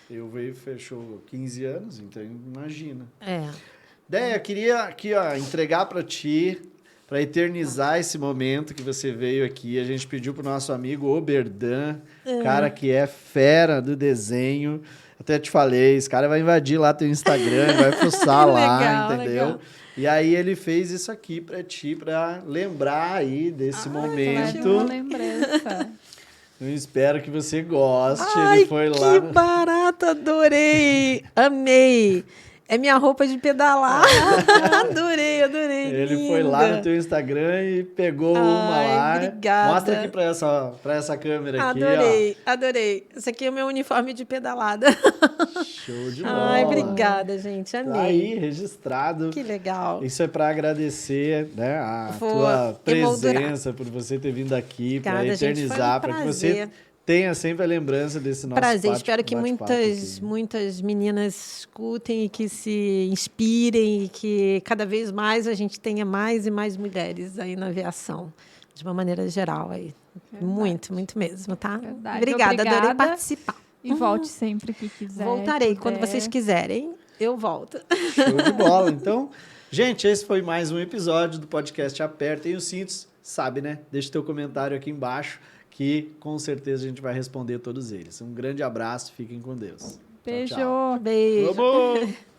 Speaker 1: Eu veio fechou 15 anos, então imagina.
Speaker 3: Déia,
Speaker 1: queria aqui, entregar para ti, para eternizar esse momento que você veio aqui. A gente pediu pro nosso amigo Oberdan, cara que é fera do desenho. Até te falei, esse cara vai invadir lá teu Instagram, vai fuçar lá, entendeu? Legal. E aí ele fez isso aqui para ti, para lembrar aí desse momento.
Speaker 2: Uma lembrança.
Speaker 1: Eu espero que você goste.
Speaker 3: Ai,
Speaker 1: Ele foi lá.
Speaker 3: que barato, adorei! Amei! É minha roupa de pedalar. Adorei.
Speaker 1: Ele foi lá no teu Instagram e pegou uma lá.
Speaker 3: Obrigada.
Speaker 1: Mostra aqui pra essa câmera aqui,
Speaker 3: Adorei. Esse aqui é o meu uniforme de pedalada.
Speaker 1: Show de bola.
Speaker 3: Ai, obrigada, gente. Amei.
Speaker 1: Tá aí, registrado.
Speaker 3: Que legal.
Speaker 1: Isso é para agradecer, né, a
Speaker 3: Vou
Speaker 1: tua
Speaker 3: emoldurar.
Speaker 1: presença, por você ter vindo aqui, para
Speaker 3: Obrigada, gente,
Speaker 1: eternizar,
Speaker 3: foi um
Speaker 1: para que você
Speaker 3: prazer.
Speaker 1: tenha sempre a lembrança desse nosso
Speaker 3: Prazer, espero que muitas meninas escutem e que se inspirem e que cada vez mais a gente tenha mais e mais mulheres aí na aviação, de uma maneira geral aí. Muito mesmo, tá?
Speaker 2: Verdade.
Speaker 3: Obrigada, adorei
Speaker 2: Obrigada.
Speaker 3: participar.
Speaker 2: E volte sempre que quiser.
Speaker 3: Voltarei, quando
Speaker 2: puder.
Speaker 3: vocês quiserem, eu volto.
Speaker 1: Show de bola. Então, gente, esse foi mais um episódio do podcast Apertem os Cintos. Sabe, né? Deixa teu comentário aqui embaixo, que com certeza a gente vai responder todos eles. Um grande abraço, fiquem com Deus.
Speaker 2: Beijo.
Speaker 1: Tchau, tchau.
Speaker 3: Beijo.
Speaker 1: Vamos!